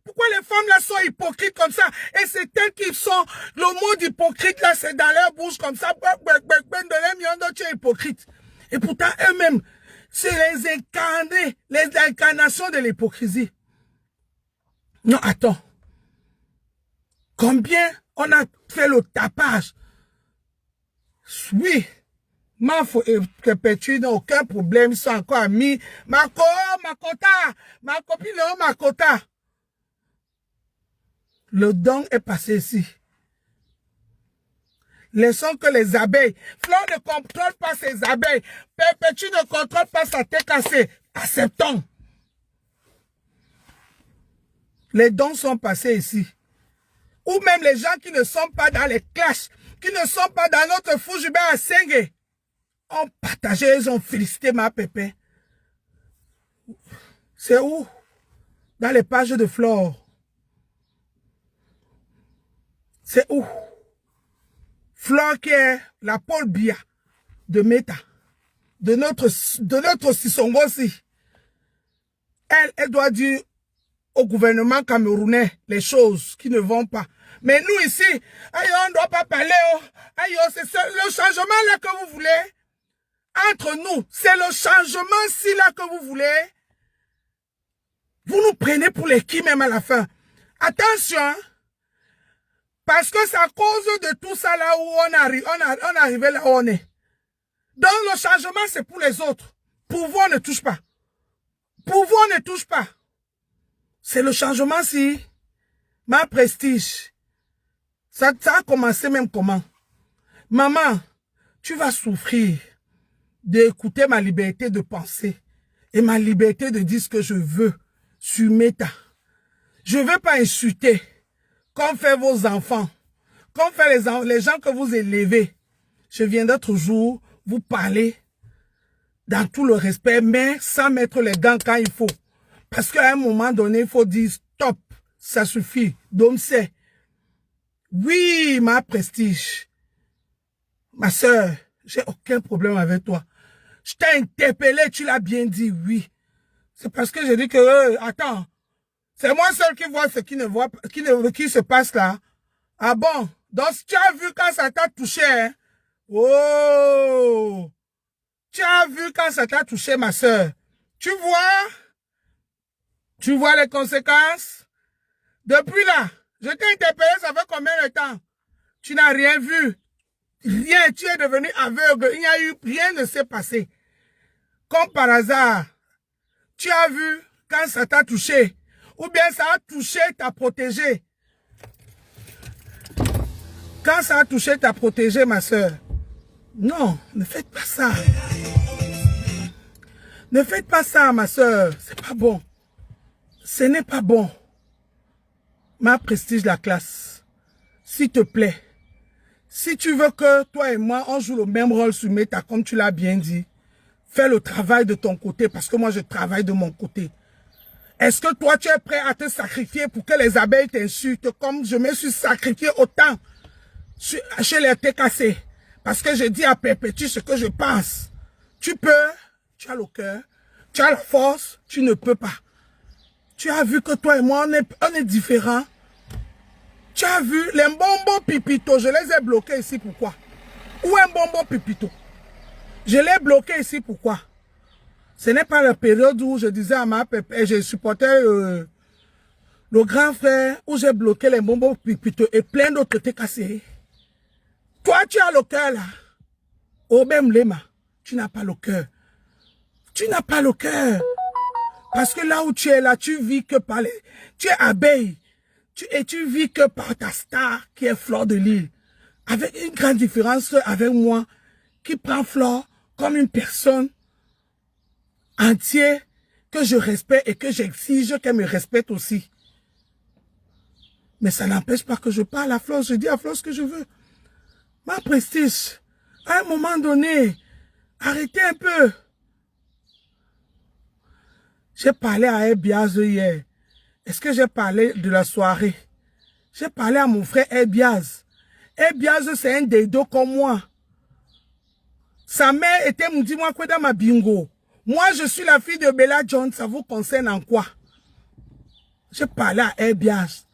Pourquoi les femmes là sont hypocrites comme ça? Et c'est elles qui sont, le mot d'hypocrite là, c'est dans leur bouche comme ça. Tu es hypocrite. Et pourtant, eux-mêmes, c'est les incarnations de l'hypocrisie. Non, attends. Combien on a fait le tapage? Oui. Perpétue n'a aucun problème, ils sont encore amis. Ma copine, Makota. Le don est passé ici. Laissons que les abeilles. Flore ne contrôle pas ses abeilles. Perpétue ne contrôle pas sa TKC. Acceptons. Les dons sont passés ici. Ou même les gens qui ne sont pas dans les clashs, qui ne sont pas dans notre Foujibé à Sengue, ont partagé, ils ont félicité ma pépé. C'est où? Dans les pages de Flore. C'est où? Flore qui est la Paul Biya de Meta, de notre Sissongo aussi. Elle doit dire au gouvernement camerounais les choses qui ne vont pas. Mais nous ici, aïe, on ne doit pas parler. Aïe, c'est le changement là que vous voulez. Entre nous, c'est le changement-ci là que vous voulez. Vous nous prenez pour les qui même à la fin. Attention, hein, parce que c'est à cause de tout ça là où on est arrivé là où on est. Donc le changement, c'est pour les autres. Pouvoir ne touche pas. Pouvoir ne touche pas. C'est le changement si ma prestige. Ça a commencé même comment? Maman, tu vas souffrir d'écouter ma liberté de penser et ma liberté de dire ce que je veux sur Meta. Je ne veux pas insulter comme fait vos enfants, comme fait les gens que vous élevez. Je viendrai toujours vous parler dans tout le respect, mais sans mettre les gants quand il faut. Parce qu'à un moment donné, il faut dire stop, ça suffit. Donc c'est, oui, ma prestige, ma soeur, j'ai aucun problème avec toi. Je t'ai interpellé, tu l'as bien dit, oui. C'est parce que j'ai dit que, attends, c'est moi seul qui vois ce qui ne voit, qui se passe là. Ah bon? Donc tu as vu quand ça t'a touché, hein? Oh! Tu as vu quand ça t'a touché, ma soeur. Tu vois? Tu vois les conséquences? Depuis là, je t'ai interpellé, ça fait combien de temps? Tu n'as rien vu. Rien, tu es devenu aveugle. Il n'y a eu, rien ne s'est passé. Comme par hasard, tu as vu quand ça t'a touché. Ou bien ça a touché ta protégée. Quand ça a touché ta protégée, ma soeur. Non, ne faites pas ça. Ne faites pas ça, ma soeur. C'est pas bon. Ce n'est pas bon. Ma prestige la classe. S'il te plaît. Si tu veux que toi et moi, on joue le même rôle sur Meta, comme tu l'as bien dit, fais le travail de ton côté, parce que moi, je travaille de mon côté. Est-ce que toi, tu es prêt à te sacrifier pour que les abeilles t'insultent, comme je me suis sacrifié autant chez les TKC? Parce que je dis à Perpétue ce que je pense. Tu peux, tu as le cœur, tu as la force, tu ne peux pas. Tu as vu que toi et moi, on est différents. Tu as vu les bonbons pipito, je les ai bloqués ici, pourquoi? Où est un bonbon pipito? Je l'ai bloqué ici, pourquoi? Ce n'est pas la période où je disais à ma pépé, je supportais le grand frère, où j'ai bloqué les bonbons pipito et plein d'autres TKC. Toi, tu as le cœur là. Au même lema, tu n'as pas le cœur. Tu n'as pas le cœur. Parce que là où tu es là, tu vis que par les... Tu es abeille. Et tu vis que par ta star qui est Fleur de Lys. Avec une grande différence avec moi, qui prend Fleur comme une personne entière que je respecte et que j'exige qu'elle me respecte aussi. Mais ça n'empêche pas que je parle à Fleur, je dis à Fleur ce que je veux. Ma prestige, à un moment donné, arrêtez un peu. J'ai parlé à Ebiaz hier. Est-ce que j'ai parlé de la soirée? J'ai parlé à mon frère Ebiaz. Ebiaz, c'est un dédo comme moi. Sa mère était Moudimwa Kweda ma bingo. Moi, je suis la fille de Bella John. Ça vous concerne en quoi? J'ai parlé à Ebiaz.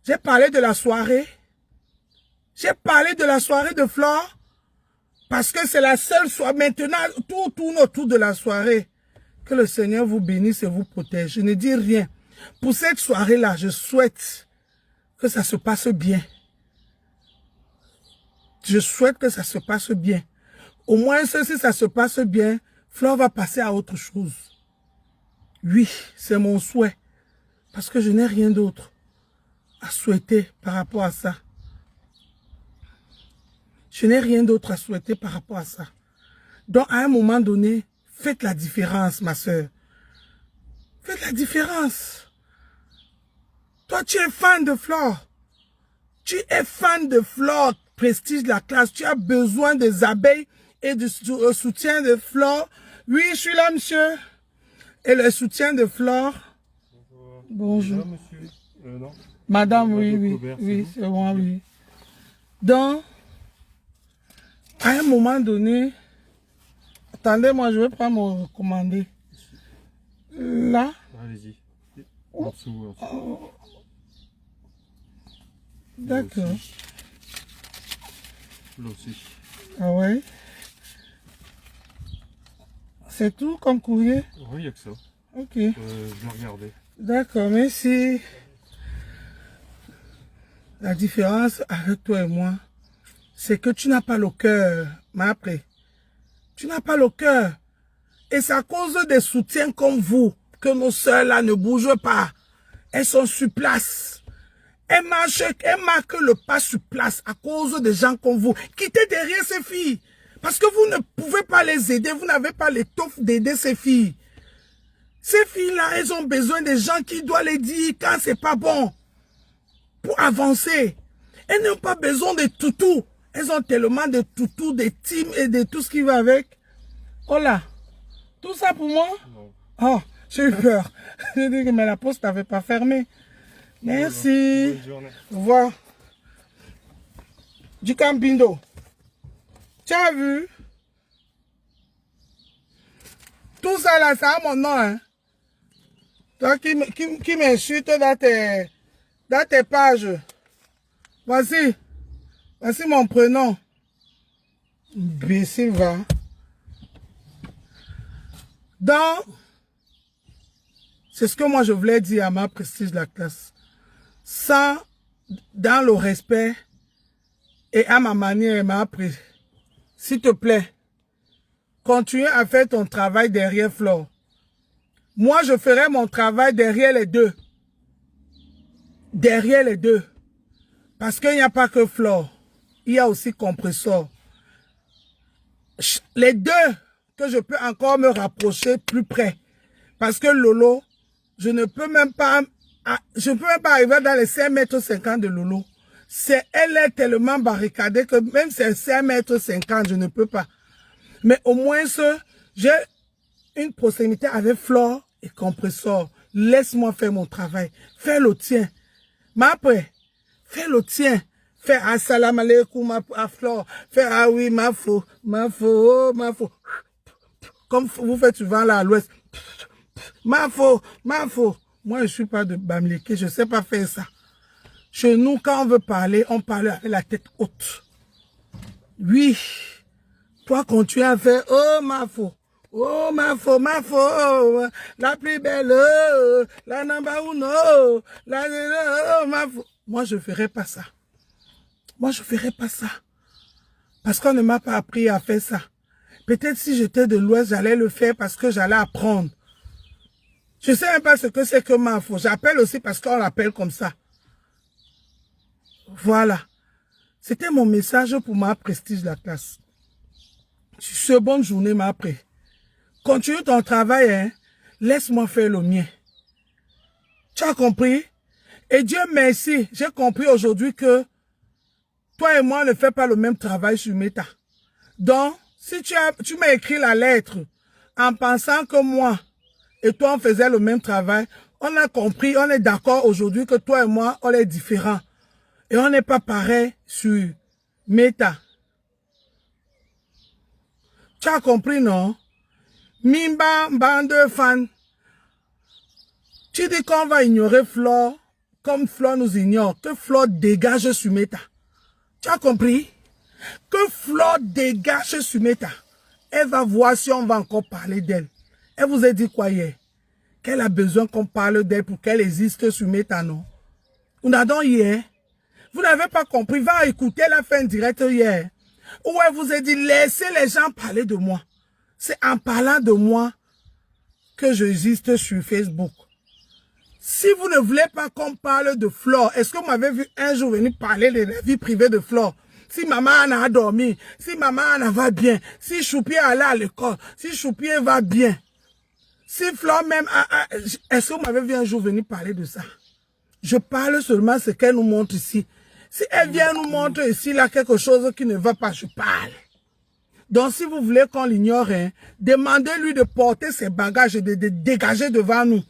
J'ai parlé de la soirée. J'ai parlé de la soirée de Flore. Parce que c'est la seule soirée. Maintenant, tout tourne autour de la soirée. Que le Seigneur vous bénisse et vous protège. Je ne dis rien. Pour cette soirée-là, je souhaite que ça se passe bien. Je souhaite que ça se passe bien. Au moins, si ça se passe bien, Flore va passer à autre chose. Oui, c'est mon souhait. Parce que je n'ai rien d'autre à souhaiter par rapport à ça. Je n'ai rien d'autre à souhaiter par rapport à ça. Donc, à un moment donné, faites la différence, ma soeur. Faites la différence. Toi, tu es fan de Flore. Tu es fan de Flore, prestige de la classe. Tu as besoin des abeilles et du soutien de Flore. Oui, je suis là, monsieur. Et le soutien de Flore. Bonjour. Monsieur. Non. Madame, oui, oui, c'est moi, oui. Donc, à un moment donné, attendez, moi, je vais pas me recommander. Là. Allez-y. En dessous. D'accord. Là aussi. Ah ouais. C'est tout comme courrier? Oui, il n'y a que ça. Ok. Je vais regarder. D'accord, merci. La différence avec toi et moi, c'est que tu n'as pas le cœur, Mapré. Tu n'as pas le cœur. Et c'est à cause des soutiens comme vous que nos sœurs là ne bougent pas. Elles sont sur place. Elles marquent le pas sur place à cause des gens comme vous. Quittez derrière ces filles. Parce que vous ne pouvez pas les aider. Vous n'avez pas l'étoffe d'aider ces filles. Ces filles-là, elles ont besoin des gens qui doivent les dire quand c'est pas bon. Pour avancer. Elles n'ont pas besoin de toutous. Elles ont tellement de toutous, de teams et de tout ce qui va avec. Oh là. Tout ça pour moi? Non. Oh, j'ai eu peur. J'ai dit que mais la poste n'avait pas fermé. Merci. Bonne journée. Au revoir. Du Campindo. Tu as vu? Tout ça là, ça a mon nom. Hein? Toi qui m'insulte dans tes pages. Voici. Voici mon prénom. Imbécile va. C'est ce que moi je voulais dire à ma prestige de la classe. Ça, dans le respect et à ma manière, m'a appris. S'il te plaît, continue à faire ton travail derrière Flore. Moi, je ferai mon travail derrière les deux. Derrière les deux. Parce qu'il n'y a pas que Flore. Il y a aussi Compressor. Les deux que je peux encore me rapprocher plus près. Parce que Lolo, je ne peux même pas arriver dans les 5,50 m de Lolo. Elle est tellement barricadée que même ces 5,50 m, je ne peux pas. Mais au moins, j'ai une proximité avec Flore et Compressor. Laisse-moi faire mon travail. Fais le tien. Mais après, fais le tien. Fais assalam alaikum à Flore. Fais ah oui, ma faux. Comme vous faites souvent là à l'ouest. Ma faux. Moi, je suis pas de Bamileke, je sais pas faire ça. Chez nous, quand on veut parler, on parle avec la tête haute. Oui. Toi, continue à faire, oh, ma faux. Oh, ma faux. La plus belle, la number uno, ma faux. Moi, je ferai pas ça. Parce qu'on ne m'a pas appris à faire ça. Peut-être si j'étais de l'Ouest, j'allais le faire parce que j'allais apprendre. Je ne sais même pas ce que c'est que ma faux. J'appelle aussi parce qu'on l'appelle comme ça. Voilà. C'était mon message pour ma prestige de la classe. Sur ce, bonne journée, ma après. Continue ton travail, hein. Laisse-moi faire le mien. Tu as compris? Et Dieu merci, j'ai compris aujourd'hui que toi et moi ne faisons pas le même travail sur Meta. Donc, si tu m'as écrit la lettre en pensant que moi et toi on faisait le même travail, on a compris, on est d'accord aujourd'hui que toi et moi, on est différents. Et on n'est pas pareil sur Meta. Tu as compris, non? Mimba, bande de fans. Tu dis qu'on va ignorer Flore comme Flore nous ignore. Que Flore dégage sur Meta. Tu as compris? Que Flore dégage sur Meta. Elle va voir si on va encore parler d'elle. Elle vous a dit quoi hier? Qu'elle a besoin qu'on parle d'elle pour qu'elle existe sur Meta, non? Vous n'avez hier? Vous n'avez pas compris. Va écouter la fin directe hier. Où elle vous a dit, laissez les gens parler de moi. C'est en parlant de moi que j'existe sur Facebook. Si vous ne voulez pas qu'on parle de Flore, est-ce que vous m'avez vu un jour venir parler de la vie privée de Flore? Si maman Anna a dormi, si maman Anna va bien, si Choupier allait à l'école, si Choupier va bien, si Flore même est-ce que vous m'avez vu un jour venir parler de ça? Je parle seulement de ce qu'elle nous montre ici. Si elle vient nous montrer ici là quelque chose qui ne va pas, je parle. Donc si vous voulez qu'on l'ignore, hein, demandez-lui de porter ses bagages et de dégager devant nous.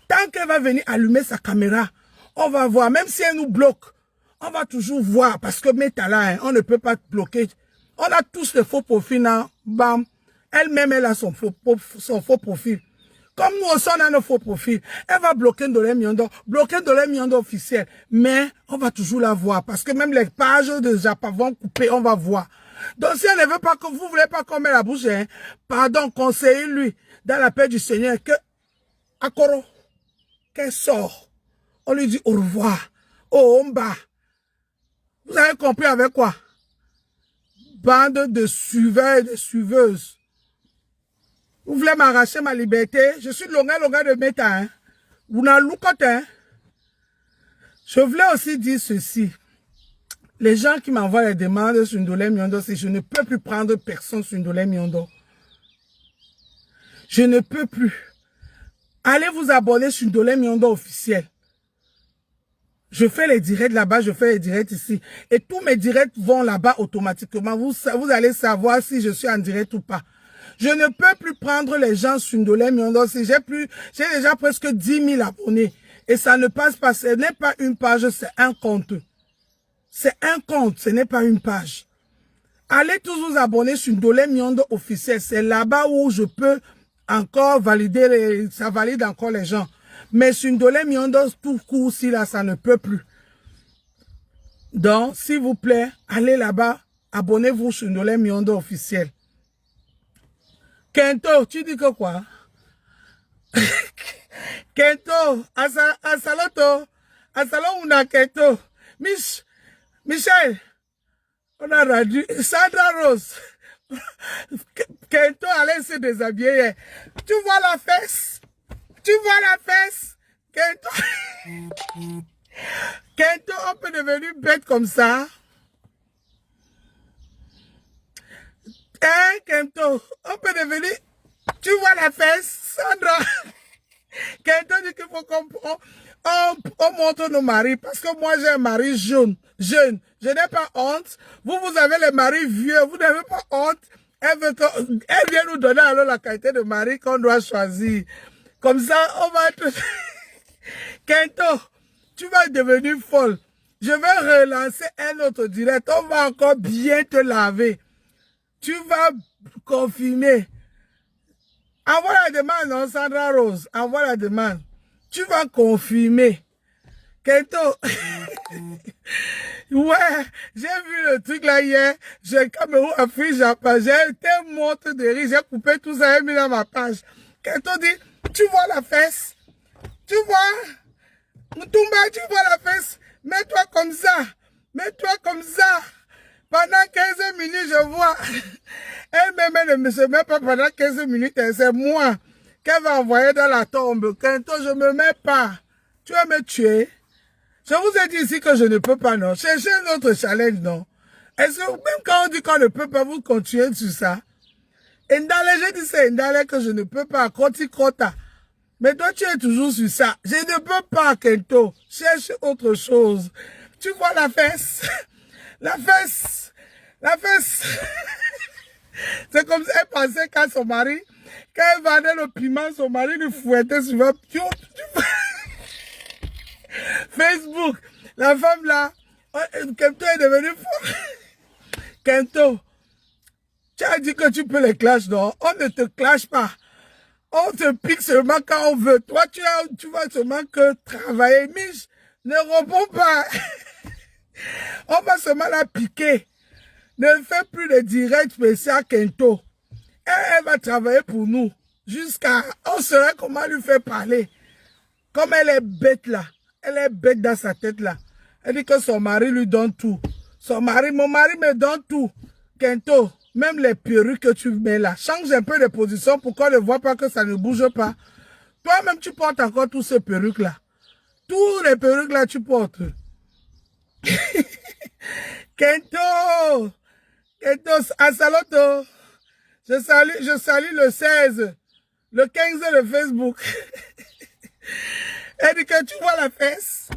Tant qu'elle va venir allumer sa caméra, on va voir. Même si elle nous bloque, on va toujours voir. Parce que Meta là, hein, on ne peut pas bloquer. On a tous le faux profil, hein, bam. Elle-même, elle a son faux profil. Comme nous aussi, on a nos faux profils. Elle va bloquer Ndolé Miondo officiel. Mais on va toujours la voir. Parce que même les pages de Japa vont couper, on va voir. Donc si elle ne veut pas que vous voulez pas qu'on mette la bouche, hein, pardon, conseillez-lui dans la paix du Seigneur que Akoro, qu'elle sort. On lui dit au revoir. Oh, Omba. avez compris avec quoi? Bande de suiveurs et de suiveuses. Vous voulez m'arracher ma liberté? Je suis longa de Meta. Hein? Vous n'en loucote, hein? Je voulais aussi dire ceci. Les gens qui m'envoient les demandes sur Ndolé Miondo, si je ne peux plus prendre personne sur Ndolé Miondo. Je ne peux plus. Allez vous abonner sur Ndolé Miondo officiel. Je fais les directs là-bas, je fais les directs ici. Et tous mes directs vont là-bas automatiquement. Vous allez savoir si je suis en direct ou pas. Je ne peux plus prendre les gens sur Ndolé Miondo. Si j'ai déjà presque 10 000 abonnés. Et ça ne passe pas. Ce n'est pas une page, c'est un compte. C'est un compte, ce n'est pas une page. Allez tous vous abonner sur Ndolé Miondo officiel. C'est là-bas où je peux encore valider, ça valide encore les gens. Mais sur Ndolé Miondo, tout court, si là, ça ne peut plus. Donc, s'il vous plaît, allez là-bas, abonnez-vous sur Ndolé Miondo officiel. Kento, tu dis que quoi? Kento, asaloto, asalo una Kento. Michel, on a rendu, Sandra Rose. Kento allait se déshabiller. Tu vois la fesse? Tu vois la fesse? Kento, Kento, on peut devenir bête comme ça. Hein, Kento, on peut devenir... Tu vois la fesse, Sandra? Kento dit qu'il faut qu'on montre nos maris. Parce que moi, j'ai un mari jeune. Je n'ai pas honte. Vous avez les maris vieux. Vous n'avez pas honte. Elle vient nous donner alors la qualité de mari qu'on doit choisir. Comme ça, on va être... Kento, tu vas devenir folle. Je vais relancer un autre direct. On va encore bien te laver. Tu vas confirmer. Envoie la demande, non, Sandra Rose. Envoie la demande. Tu vas confirmer. Kento. Ouais, j'ai vu le truc là hier. J'ai Cameroun Afrique Japan. J'ai été morte de rire. J'ai coupé tout ça et mis dans ma page. Kento dit, tu vois la fesse? Tu vois? Moutoumba, tu vois la fesse? Mets-toi comme ça. Mets-toi comme ça. Pendant 15 minutes, je vois. Elle-même ne se met pas pendant 15 minutes. C'est moi qu'elle va envoyer dans la tombe. Kento, je ne me mets pas. Tu vas me tuer. Je vous ai dit ici que je ne peux pas, non. Cherchez un autre challenge, non. Est-ce que même quand on dit qu'on ne peut pas, vous continuez sur ça? Ndale, je dis c'est Ndale que je ne peux pas. Koti Kota. Mais toi, tu es toujours sur ça. Je ne peux pas, Kento. Cherche autre chose. Tu vois la fesse? La fesse. La fesse. C'est comme ça, elle pensait qu'à son mari, quand elle vendait le piment, son mari lui fouettait sur le... Facebook, la femme là, Kento est devenu fou. Kento, tu as dit que tu peux les clasher, non? On ne te clash pas. On te pique seulement quand on veut. Toi, tu vas seulement que travailler. Mich, ne réponds pas. On va seulement la piquer. Ne fais plus de direct spécial Kento. Elle va travailler pour nous. Jusqu'à... On saurait comment lui faire parler. Comme elle est bête là. Elle est bête dans sa tête là. Elle dit que son mari lui donne tout. Mon mari me donne tout. Kento, même les perruques que tu mets là, change un peu de position pour qu'on ne voit pas que ça ne bouge pas. Toi-même, tu portes encore tous ces perruques là. Tous les perruques là, tu portes. Kento, asaloto. Je salue le 16, le 15 de Facebook. Elle dit que tu vois la fesse.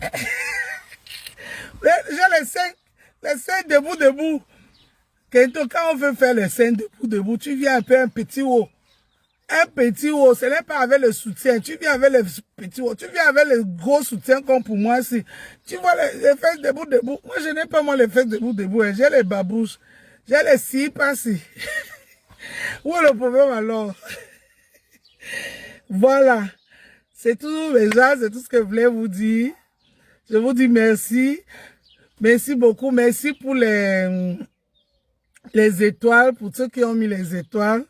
J'ai les seins debout. Kento, quand on veut faire les seins debout, tu viens un peu un petit haut. Un petit haut, ce n'est pas avec le soutien. Tu viens avec les petits hauts. Tu viens avec les gros soutiens comme pour moi ici. Tu vois les fesses debout. Moi, je n'ai pas moi les fesses debout. Hein. J'ai les babouches. J'ai les six pas-ci. Où est le problème alors? Voilà. C'est tout, les gens, c'est tout ce que je voulais vous dire. Je vous dis merci. Merci beaucoup. Merci pour les étoiles, pour ceux qui ont mis les étoiles.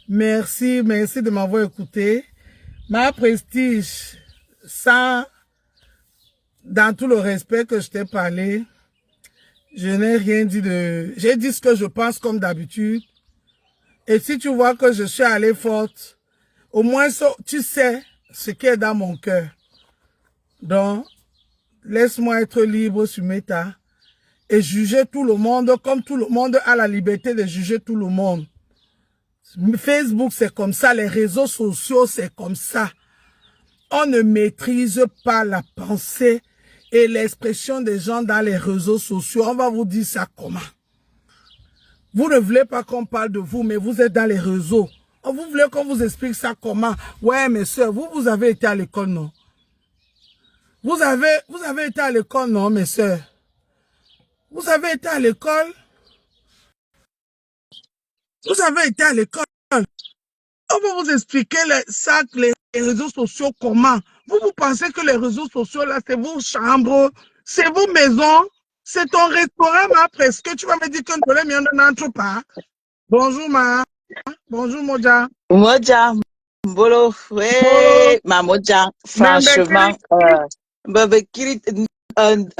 Merci de m'avoir écouté. Ma prestige, ça, dans tout le respect que je t'ai parlé, Je n'ai rien dit de... J'ai dit ce que je pense comme d'habitude. Et si tu vois que je suis allée forte, au moins tu sais ce qui est dans mon cœur. Donc, laisse-moi être libre sur Meta et juger tout le monde comme tout le monde a la liberté de juger tout le monde. Facebook, c'est comme ça. Les réseaux sociaux, c'est comme ça. On ne maîtrise pas la pensée et l'expression des gens dans les réseaux sociaux. On va vous dire ça comment. Vous ne voulez pas qu'on parle de vous, mais vous êtes dans les réseaux. Vous voulez qu'on vous explique ça comment? Ouais, mes soeurs, vous avez été à l'école, non? Vous avez été à l'école, non, mes soeurs? Vous avez été à l'école? Vous avez été à l'école? On va vous expliquer les réseaux sociaux comment. Vous pensez que les réseaux sociaux, là, c'est vos chambres, c'est vos maisons, c'est ton restaurant, là, presque. Tu vas me dire que nous n'entre pas. Bonjour, ma. Bonjour, Moja. Moja, Mbolo, Bolo. ouais, ma Moja, Membekiri. franchement, Mbekiri,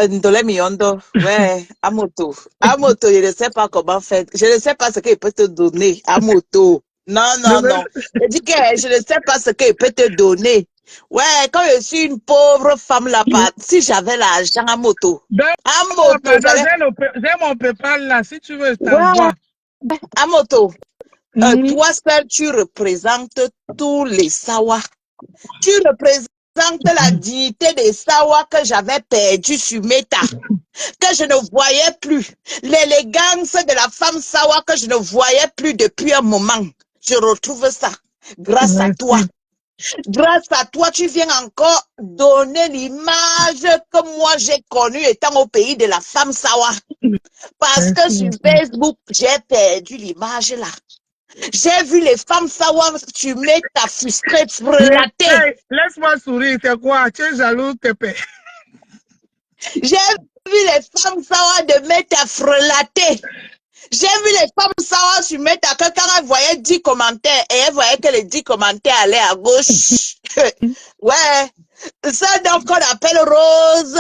Ndole Miondo, ouais, à moto, je ne sais pas comment faire, je ne sais pas ce qu'il peut te donner, à moto. Non, non, non. Je dis que je ne sais pas ce qu'il peut te donner. Ouais, quand je suis une pauvre femme là-bas, si j'avais l'argent à moto, j'allais, J'ai mon PayPal là, si tu veux, je ouais, t'envoie. à moto. Toi seul, tu représentes tous les Sawa. Tu représentes la dignité des Sawa que j'avais perdu sur Meta, que je ne voyais plus. L'élégance de la femme Sawa que je ne voyais plus depuis un moment. Je retrouve ça grâce à toi. Grâce à toi, tu viens encore donner l'image que moi j'ai connue étant au pays de la femme Sawa. Parce que sur Facebook, j'ai perdu l'image là. J'ai vu les femmes savoir, tu mets ta frustrée, frelatée. Laisse-moi sourire, c'est quoi? Tu es jaloux, t'es père. J'ai vu les femmes savoir de mettre ta frelatée. J'ai vu les femmes savoir sur Meta que quand elles voyaient 10 commentaires et elles voyaient que les 10 commentaires allaient à gauche. Ouais. Ça, donc, qu'on appelle Rose,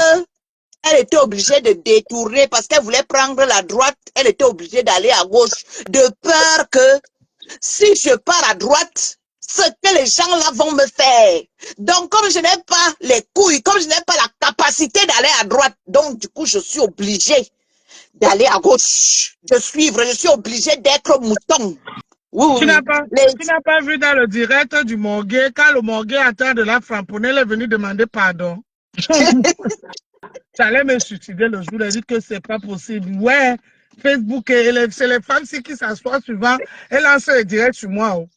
elle était obligée de détourner parce qu'elle voulait prendre la droite. Elle était obligée d'aller à gauche de peur que si je pars à droite, ce que les gens là vont me faire. Donc, comme je n'ai pas les couilles, comme je n'ai pas la capacité d'aller à droite, donc du coup, je suis obligée d'aller à gauche, de suivre, je suis obligée d'être mouton. Oui, Tu oui. n'as pas vu dans le direct du Morguet, quand le Morguet attend de la framponner, elle est venue demander pardon. Ça allait me suicider le jour, elle a dit que c'est pas possible. Ouais, Facebook, c'est les femmes qui s'assoient souvent, elles lancent les directs sur moi. Oh.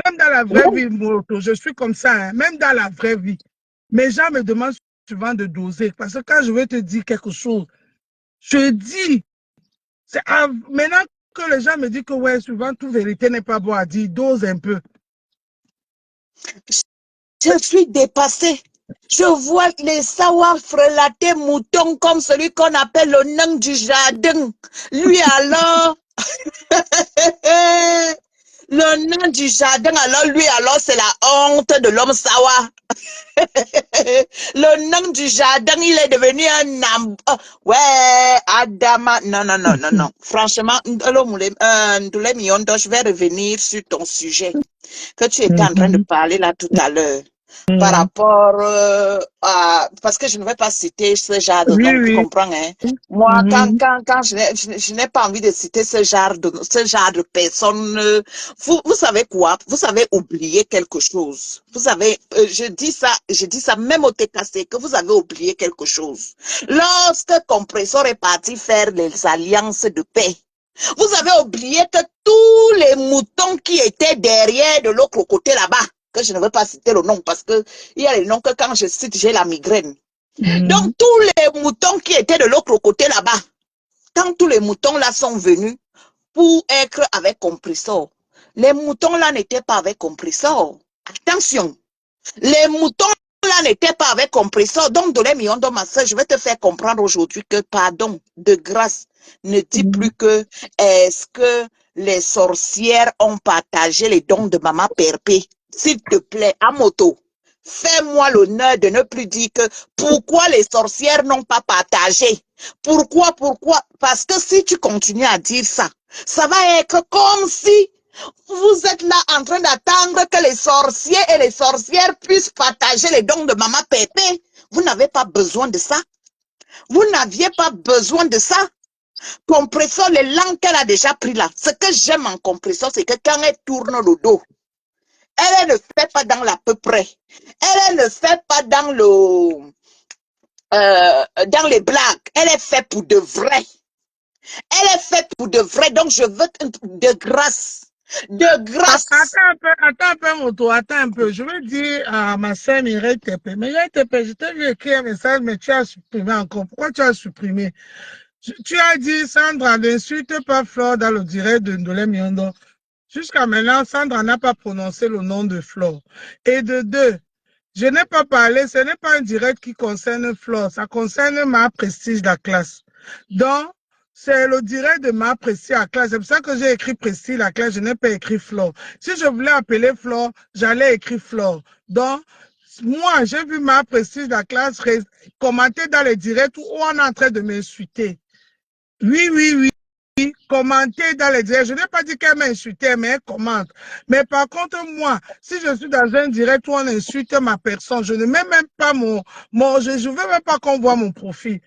Même dans la vraie vie, je suis comme ça, hein, même dans la vraie vie. Mes gens me demandent souvent de doser, parce que quand je vais te dire quelque chose, je dis, maintenant que les gens me disent que ouais, souvent, toute vérité n'est pas bon à dire, dose un peu. Je suis dépassée. Je vois les savoirs frelatés moutons comme celui qu'on appelle le nain du jardin. Lui alors, le nain du jardin, alors lui alors c'est la honte de l'homme sawa. Le nain du jardin, il est devenu un ouais, Adama. Non, non, non, non, non. Franchement, Ndoulé Miondo, je vais revenir sur ton sujet que tu étais en train de parler là tout à l'heure. Par rapport à... Parce que je ne vais pas citer ce genre de nom, tu comprends, hein? Moi, quand je n'ai pas envie de citer ce genre de personnes, vous savez quoi? Vous avez oublié quelque chose. Vous avez, je dis ça même au TKC, que vous avez oublié quelque chose. Lorsque Compressor est parti faire les alliances de paix, vous avez oublié que tous les moutons qui étaient derrière de l'autre côté là-bas, que je ne veux pas citer le nom parce que il y a les noms que quand je cite, j'ai la migraine. Donc, tous les moutons qui étaient de l'autre côté là-bas, quand tous les moutons là sont venus pour être avec Compressor, les moutons là n'étaient pas avec Compressor. Attention, les moutons là n'étaient pas avec Compressor. Donc, Dolé Miondo, ma soeur, je vais te faire comprendre aujourd'hui que, pardon, de grâce, ne dis plus que est-ce que les sorcières ont partagé les dons de Maman Perpé. S'il te plaît, à moto, fais-moi l'honneur de ne plus dire que pourquoi les sorcières n'ont pas partagé. Pourquoi? Parce que si tu continues à dire ça, ça va être comme si vous êtes là en train d'attendre que les sorciers et les sorcières puissent partager les dons de Maman Pépé. Vous n'avez pas besoin de ça. Vous n'aviez pas besoin de ça. Compresseur, les langues qu'elle a déjà pris là. Ce que j'aime en compresseur, c'est que quand elle tourne le dos, elle ne fait pas dans l'à peu près. Elle ne fait pas dans dans les blagues. Elle est faite pour de vrai. Elle est faite pour de vrai. Donc, je veux de grâce. De grâce. Attends un peu, Moto, attends un peu. Je vais dire à ma sœur Mireille Tepé. Mireille Tepé, je t'ai vu écrire un message, mais tu as supprimé encore. Pourquoi tu as supprimé? Tu as dit, Sandra, n'insulte pas Flore dans le direct de Ndolé Miondo. Jusqu'à maintenant, Sandra n'a pas prononcé le nom de Flore. Et de deux, je n'ai pas parlé, ce n'est pas un direct qui concerne Flore, ça concerne ma prestige de la classe. Donc, c'est le direct de ma prestige à la classe. C'est pour ça que j'ai écrit prestige la classe, je n'ai pas écrit Flore. Si je voulais appeler Flore, j'allais écrire Flore. Donc, moi, j'ai vu ma prestige de la classe commenter dans les directs où on est en train de m'insulter. Oui. Commenter dans les directs. Je n'ai pas dit qu'elle m'insultait, mais elle commente. Mais par contre, moi, si je suis dans un direct où on insulte ma personne, je ne mets même pas je ne veux même pas qu'on voit mon profil.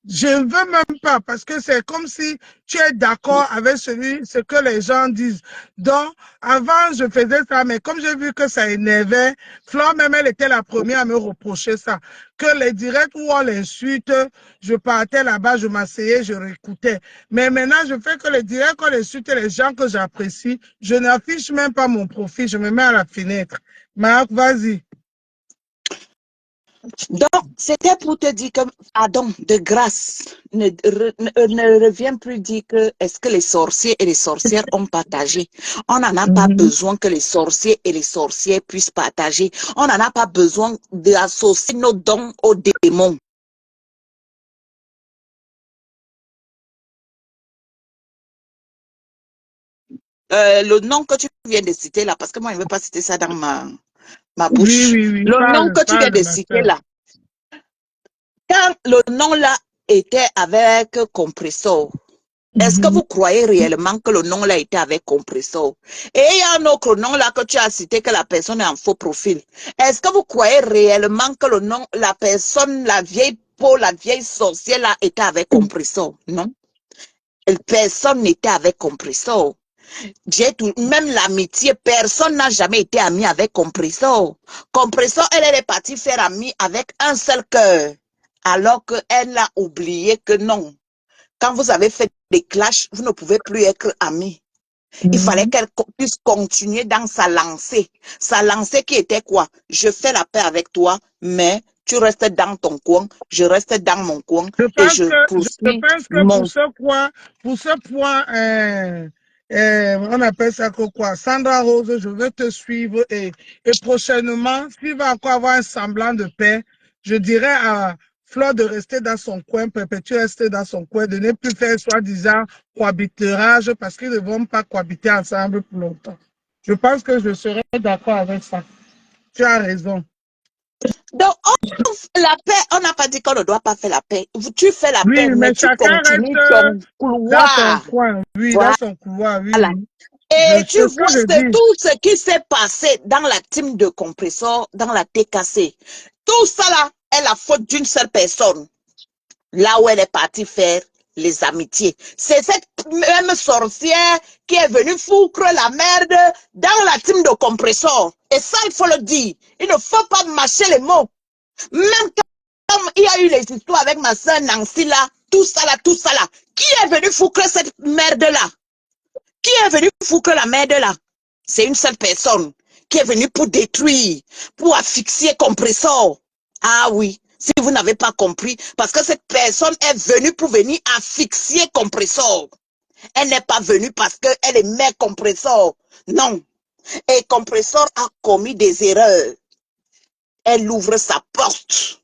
Je ne veux même pas parce que c'est comme si tu es d'accord avec ce que les gens disent. Donc, avant, je faisais ça, mais comme j'ai vu que ça énervait, Flore, même elle était la première à me reprocher ça. Que les directs où on l'insulte, je partais là-bas, je m'asseyais, je réécoutais. Mais maintenant, je fais que les directs où on insulte les gens que j'apprécie, je n'affiche même pas mon profil, je me mets à la fenêtre. Marc, vas-y. Donc, c'était pour te dire que, pardon, de grâce, ne reviens plus dire que est-ce que les sorciers et les sorcières ont partagé. On n'en a pas besoin que les sorciers et les sorcières puissent partager. On n'en a pas besoin d'associer nos dons aux démons. Le nom que tu viens de citer là, parce que moi, je ne veux pas citer ça dans ma bouche. Oui, Le nom que tu viens de ma citer soeur. là, quand le nom là était avec Compressor, est-ce que vous croyez réellement que le nom là était avec Compressor? Et il y a un autre nom là que tu as cité que la personne est en faux profil. Est-ce que vous croyez réellement que le nom, la personne, la vieille peau, la vieille sorcière là était avec Compressor? Non. Personne n'était avec Compressor. Même l'amitié, personne n'a jamais été ami avec Compressor. Compressor, elle est partie faire ami avec un seul cœur. Alors qu'elle a oublié que non. Quand vous avez fait des clashs, vous ne pouvez plus être amis. Il fallait qu'elle puisse continuer dans sa lancée. Sa lancée qui était quoi? Je fais la paix avec toi, mais tu restes dans ton coin, je reste dans mon coin et je Je poursuis pense que mon... pour ce point, on appelle ça quoi? Sandra Rose, je vais te suivre et prochainement, s'il va encore avoir un semblant de paix, je dirais à Flore de rester dans son coin, perpétuer rester dans son coin, de ne plus faire soi-disant cohabiтерage parce qu'ils ne vont pas cohabiter ensemble pour longtemps. Je pense que je serai d'accord avec ça. Tu as raison. Donc, la paix, on n'a pas dit qu'on ne doit pas faire la paix. Tu fais la Oui, paix, mais mais tu chacun continues reste ton dans son couloir. coin. Oui, dans Voilà. son couloir, oui. Et tu C'est ce vois que je dis. tout ce qui s'est passé dans la team de compresseur, dans la TKC. Tout ça là est la faute d'une seule personne. Là où elle est partie faire les amitiés. C'est cette même sorcière qui est venue foutre la merde dans la team de compresseur. Et ça, il faut le dire. Il ne faut pas mâcher les mots. Même quand il y a eu les histoires avec ma soeur Nancy là, tout ça là. Qui est venu foutre cette merde là? Qui est venu foutre la merde là? C'est une seule personne qui est venue pour détruire, pour asphyxier compresseur. Ah oui, si vous n'avez pas compris, parce que cette personne est venue pour venir asphyxier compresseur. Elle n'est pas venue parce qu'elle aimait compresseur. Non. Et compresseur a commis des erreurs. Elle ouvre sa porte.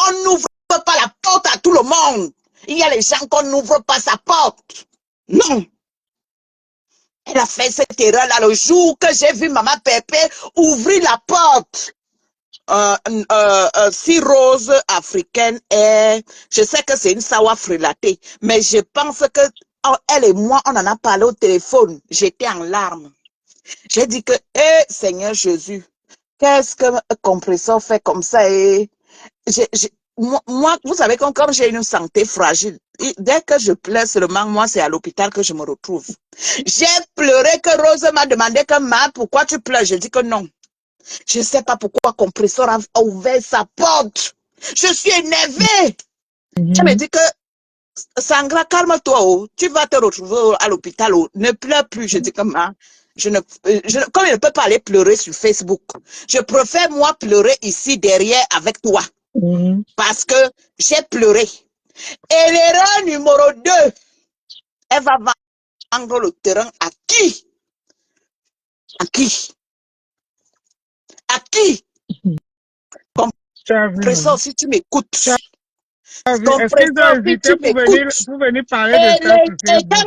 On n'ouvre pas la porte à tout le monde. Il y a les gens qu'on n'ouvre pas sa porte. Non. Elle a fait cette erreur-là le jour que j'ai vu Maman Pépé ouvrir la porte. si Rose africaine est, je sais que c'est une sawa frilatée, mais je pense que elle et moi, on en a parlé au téléphone. J'étais en larmes. J'ai dit que, Seigneur Jésus, qu'est-ce que Compressor fait comme ça? Et moi, vous savez, comme j'ai une santé fragile, dès que je pleure seulement, moi, c'est à l'hôpital que je me retrouve. J'ai pleuré que Rose m'a demandé que, pourquoi tu pleures? Je dis que non. Je ne sais pas pourquoi Compressor a ouvert sa porte. Je suis énervée. Je me dis que, Sangra, calme-toi. Oh. Tu vas te retrouver à l'hôpital. Oh. Ne pleure plus. Je dis que, comme je ne peux pas aller pleurer sur Facebook, je préfère moi pleurer ici derrière avec toi. Parce que j'ai pleuré. Et l'erreur numéro 2, elle va vendre le terrain à qui? À qui? À qui? Compressor, si tu m'écoutes. Est-ce qu'ils ont hésité pour venir parler de ça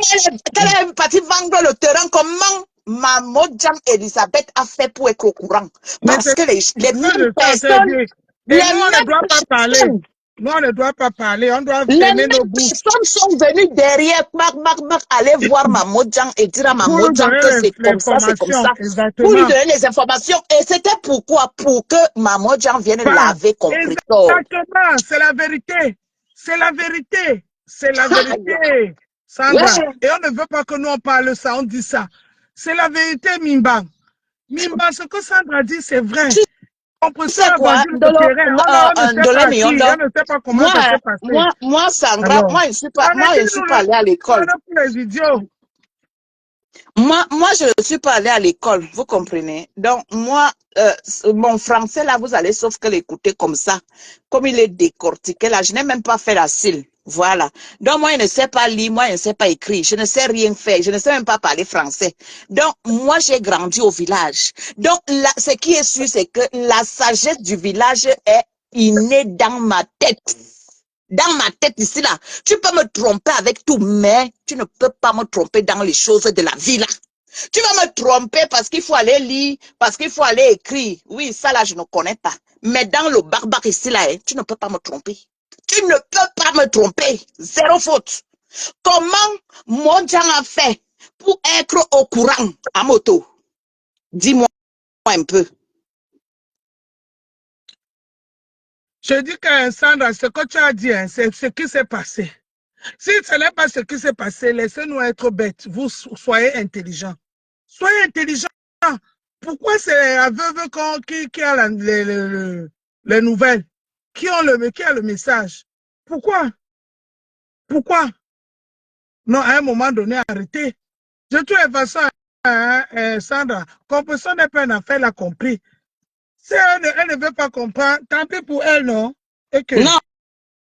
sur Facebook? Quand elle est partie vendre le terrain, comment Maman Jam Elisabeth a fait pour être au courant? Parce que les mêmes personnes, et nous, on ne doit pas parler. Nous, on ne doit pas parler. On doit fermer nos bouches. Les personnes sont venues derrière, aller voir Maman Jam et dire à Maman Jam que c'est comme ça, c'est comme ça. Exactement. Pour lui donner les informations. Et c'était pourquoi? Pour que Maman Jam vienne laver Compressor. Exactement. C'est la vérité. C'est la vérité. C'est la vérité. Sandra. Ouais. Et on ne veut pas que nous on parle ça, on dit ça. C'est la vérité, Mimba. Mimba, ce que Sandra dit, c'est vrai. C'est quoi? On ne sait pas comment ça s'est passé. Moi, Sandra, moi, je ne suis pas allée à l'école. Moi, je ne suis pas allée à l'école, vous comprenez? Donc, moi, mon français, là, vous allez sauf que l'écouter comme ça. Comme il est décortiqué, là, je n'ai même pas fait la cile. Voilà. Donc, moi, je ne sais pas lire, moi, je ne sais pas écrire, je ne sais rien faire, je ne sais même pas parler français. Donc, moi, j'ai grandi au village. Donc, là, ce qui est sûr, c'est que la sagesse du village est innée dans ma tête. Dans ma tête ici, là, tu peux me tromper avec tout, mais tu ne peux pas me tromper dans les choses de la vie, là. Tu vas me tromper parce qu'il faut aller lire, parce qu'il faut aller écrire. Oui, ça, là, je ne connais pas. Mais dans le barbare ici, là, tu ne peux pas me tromper. Tu ne peux pas me tromper. Zéro faute. Comment Mondjang a fait pour être au courant à moto? Dis-moi un peu. Je dis que Sandra, ce que tu as dit, hein, c'est ce qui s'est passé. Si ce n'est pas ce qui s'est passé, laissez-nous être bêtes. Vous soyez intelligents. Soyez intelligents. Pourquoi c'est la veuve qui a les nouvelles? Qui a le message? Pourquoi? Pourquoi? Non, à un moment donné, arrêtez. De toute façon, Sandra, Compressor n'est pas une affaire, elle a compris. Si elle ne veut pas comprendre, tant pis pour elle, non? Et que... Non,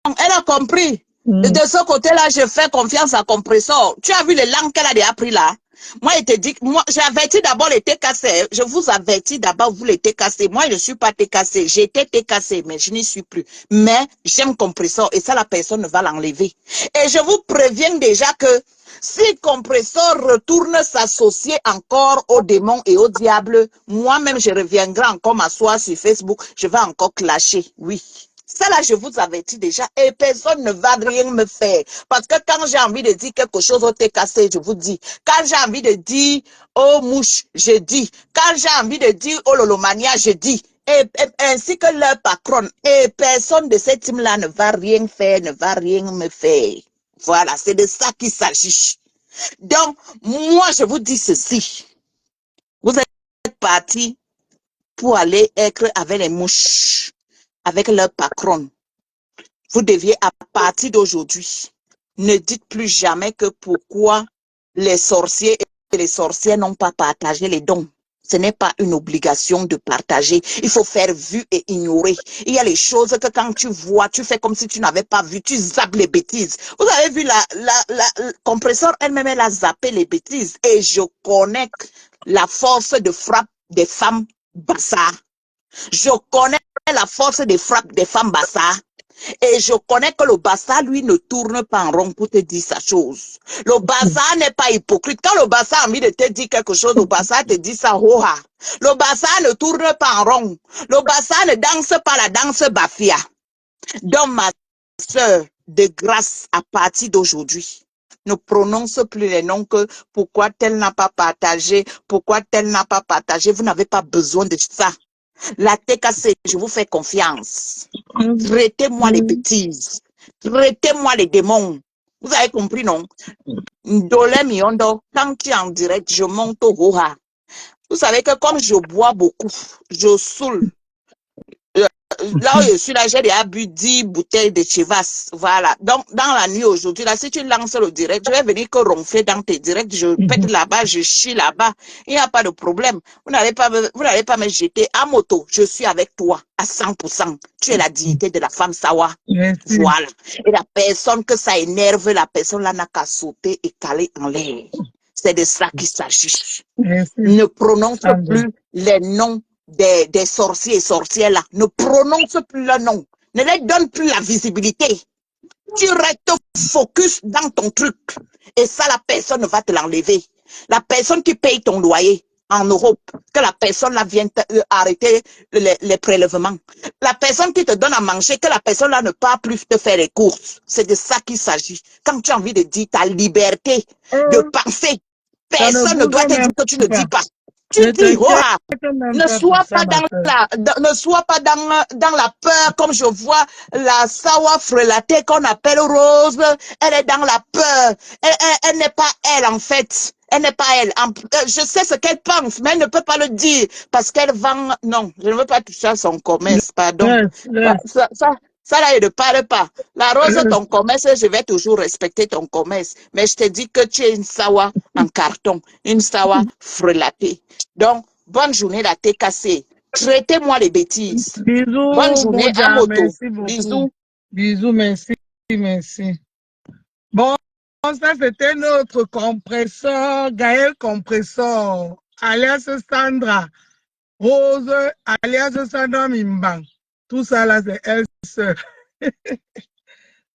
elle a compris. De ce côté-là, je fais confiance à Compressor. Tu as vu les langues qu'elle a déjà appris là? Moi, je te dis, moi, j'ai averti d'abord les TKC. Je vous avertis d'abord, vous les TKC. Moi, je ne suis pas TKC. J'étais TKC, mais je n'y suis plus. Mais j'aime Compressor et ça, la personne ne va l'enlever. Et je vous préviens déjà que si Compressor retourne s'associer encore aux démons et aux diables, moi-même, je reviendrai encore m'asseoir sur Facebook. Je vais encore clasher. Oui. Ça là, je vous avertis déjà, et personne ne va rien me faire. Parce que quand j'ai envie de dire quelque chose au TKC, je vous dis. Quand j'ai envie de dire oh mouche, je dis. Quand j'ai envie de dire oh lolomania, je dis. Et ainsi que leur patron. Et personne de cette team-là ne va rien faire, ne va rien me faire. Voilà, c'est de ça qu'il s'agit. Donc, moi, je vous dis ceci. Vous êtes partis pour aller être avec les mouches, avec leur patron. Vous deviez, à partir d'aujourd'hui, ne dites plus jamais que pourquoi les sorciers et les sorcières n'ont pas partagé les dons. Ce n'est pas une obligation de partager. Il faut faire vu et ignorer. Il y a les choses que quand tu vois, tu fais comme si tu n'avais pas vu. Tu zappes les bêtises. Vous avez vu la Compressor elle-même, elle a zappé les bêtises. Et je connais la force de frappe des femmes bassards. Je connais la force de frappe des femmes bassards. Et je connais que le Bassa, lui, ne tourne pas en rond pour te dire sa chose. Le Bassa n'est pas hypocrite. Quand le Bassa a envie de te dire quelque chose, le Bassa te dit ça, roha. Le Bassa ne tourne pas en rond. Le Bassa ne danse pas la danse Bafia. Donc, ma soeur, de grâce, à partir d'aujourd'hui, ne prononce plus les noms que pourquoi tel n'a pas partagé, pourquoi tel n'a pas partagé. Vous n'avez pas besoin de ça. La TKC, je vous fais confiance. Traitez-moi les bêtises. Traitez-moi les démons. Vous avez compris, non? Ndole Miondo, quand tu es en direct, je monte au Roha. Vous savez que comme je bois beaucoup, je saoule. Là où je suis là, j'ai déjà bu 10 bouteilles de Chivas. Voilà. Donc, dans la nuit aujourd'hui, là, si tu lances le direct, je vais venir que ronfler dans tes directs. Je pète là-bas, je chie là-bas. Il n'y a pas de problème. Vous n'allez pas me jeter à moto. Je suis avec toi à 100%. Tu es la dignité de la femme Sawa. Merci. Voilà. Et la personne que ça énerve, la personne là n'a qu'à sauter et caler en l'air. C'est de ça qu'il s'agit. Merci. Ne prononce plus les noms des sorciers et sorcières là. Ne prononce plus le nom. Ne leur donne plus la visibilité. Tu restes focus dans ton truc. Et ça, la personne va te l'enlever. La personne qui paye ton loyer en Europe, que la personne là vienne arrêter les prélèvements. La personne qui te donne à manger, que la personne là ne peut plus te faire les courses. C'est de ça qu'il s'agit. Quand tu as envie de dire ta liberté de penser, personne ne doit te dire que tu ne dis pas. Tu dis, ne sois pas dans la peur, comme je vois la Sawa frelatée qu'on appelle Rose. Elle est dans la peur. Elle n'est pas elle, en fait. Elle n'est pas elle. Je sais ce qu'elle pense, mais elle ne peut pas le dire parce qu'elle vend. Non, je ne veux pas toucher à son commerce, pardon. Ça là, il ne parle pas. La Rose, ton commerce, je vais toujours respecter ton commerce. Mais je te dis que tu es une Sawa en carton, une Sawa frelatée. Donc, bonne journée la TKC. Traitez-moi les bêtises. Bisous, Bonne journée à Boja, moto. merci beaucoup. Bisous. Bisous, merci, merci. Bon, ça c'était notre compresseur, Gaël Compresseur, alias Sandra, Rose, alias Sandra Mimbang. Tout ça là, c'est elle seule.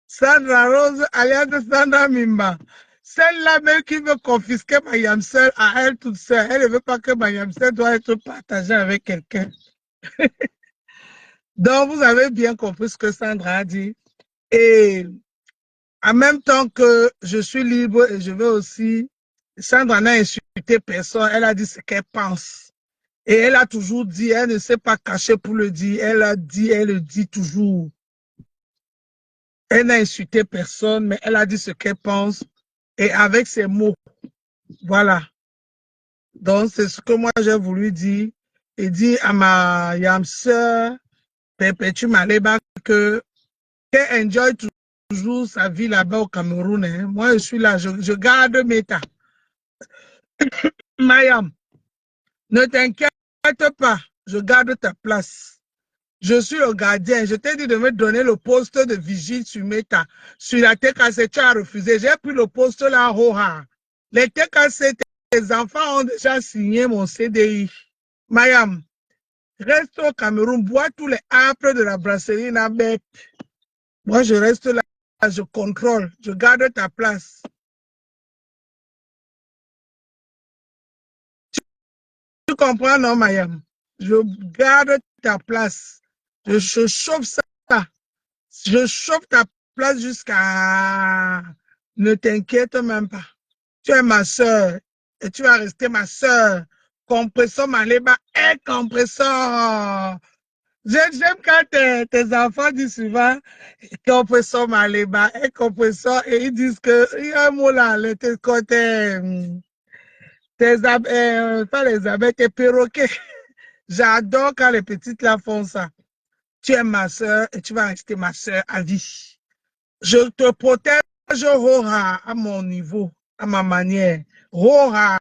Sandra Rose, alias Sandra Mimbang. Celle-là même qui veut confisquer ma yamsel à elle toute seule. Elle ne veut pas que ma yamsel doit être partagée avec quelqu'un. Donc, vous avez bien compris ce que Sandra a dit. Et en même temps que je suis libre et je veux aussi, Sandra n'a insulté personne, elle a dit ce qu'elle pense. Et elle a toujours dit, elle ne s'est pas cachée pour le dire, elle a dit, elle le dit toujours. Elle n'a insulté personne, mais elle a dit ce qu'elle pense et avec ses mots. Voilà. Donc, c'est ce que moi j'ai voulu dire et dire à ma yamseur, Perpétue Maleba, qu'elle enjoy toujours sa vie là-bas au Cameroun. Hein. Moi, je suis là, je garde mes tas. Mayam, ne t'inquiète pas, je garde ta place. Je suis le gardien. Je t'ai dit de me donner le poste de vigile sur Meta. Sur la TKC, tu as refusé. J'ai pris le poste là, Roha. Les TKC, tes enfants ont déjà signé mon CDI. Mayam, reste au Cameroun, bois tous les âpres de la brasserie Nabep. Moi, je reste là, je contrôle, je garde ta place. Tu comprends, non, Mayam? Je garde ta place. Je chauffe ça. Je chauffe ta place jusqu'à... Ne t'inquiète même pas. Tu es ma soeur et tu vas rester ma soeur. Compresseur Maleba et compresseur. J'aime quand tes enfants disent souvent compresseur Maleba et compresseur et ils disent que il y a un mot là, pas les abeilles, tes perroquets. J'adore quand les petites là font ça. Tu es ma soeur et tu vas rester ma soeur à vie. Je te protège, Roha, à mon niveau, à ma manière. Roha.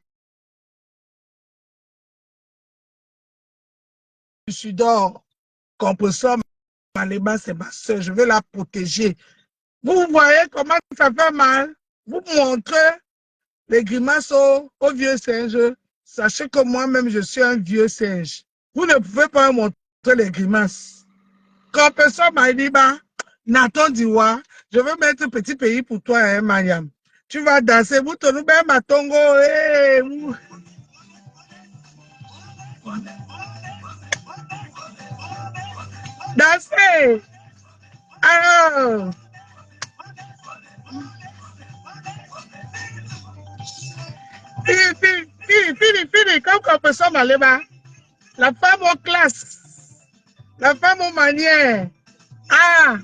Je suis d'or. Compresseur Maleba, c'est ma soeur. Je vais la protéger. Vous voyez comment ça fait mal? Vous montrez les grimaces au vieux singe. Sachez que moi-même, je suis un vieux singe. Vous ne pouvez pas montrer les grimaces. Compresseur Maleba, Nathan Diwa, je veux mettre un petit pays pour toi, hein, Mariam. Tu vas danser, vous te nous ma tongo, Danser. Alors. Fini, comme qu'on peut s'en aller bas. La femme en classe. La femme en manière. Ah.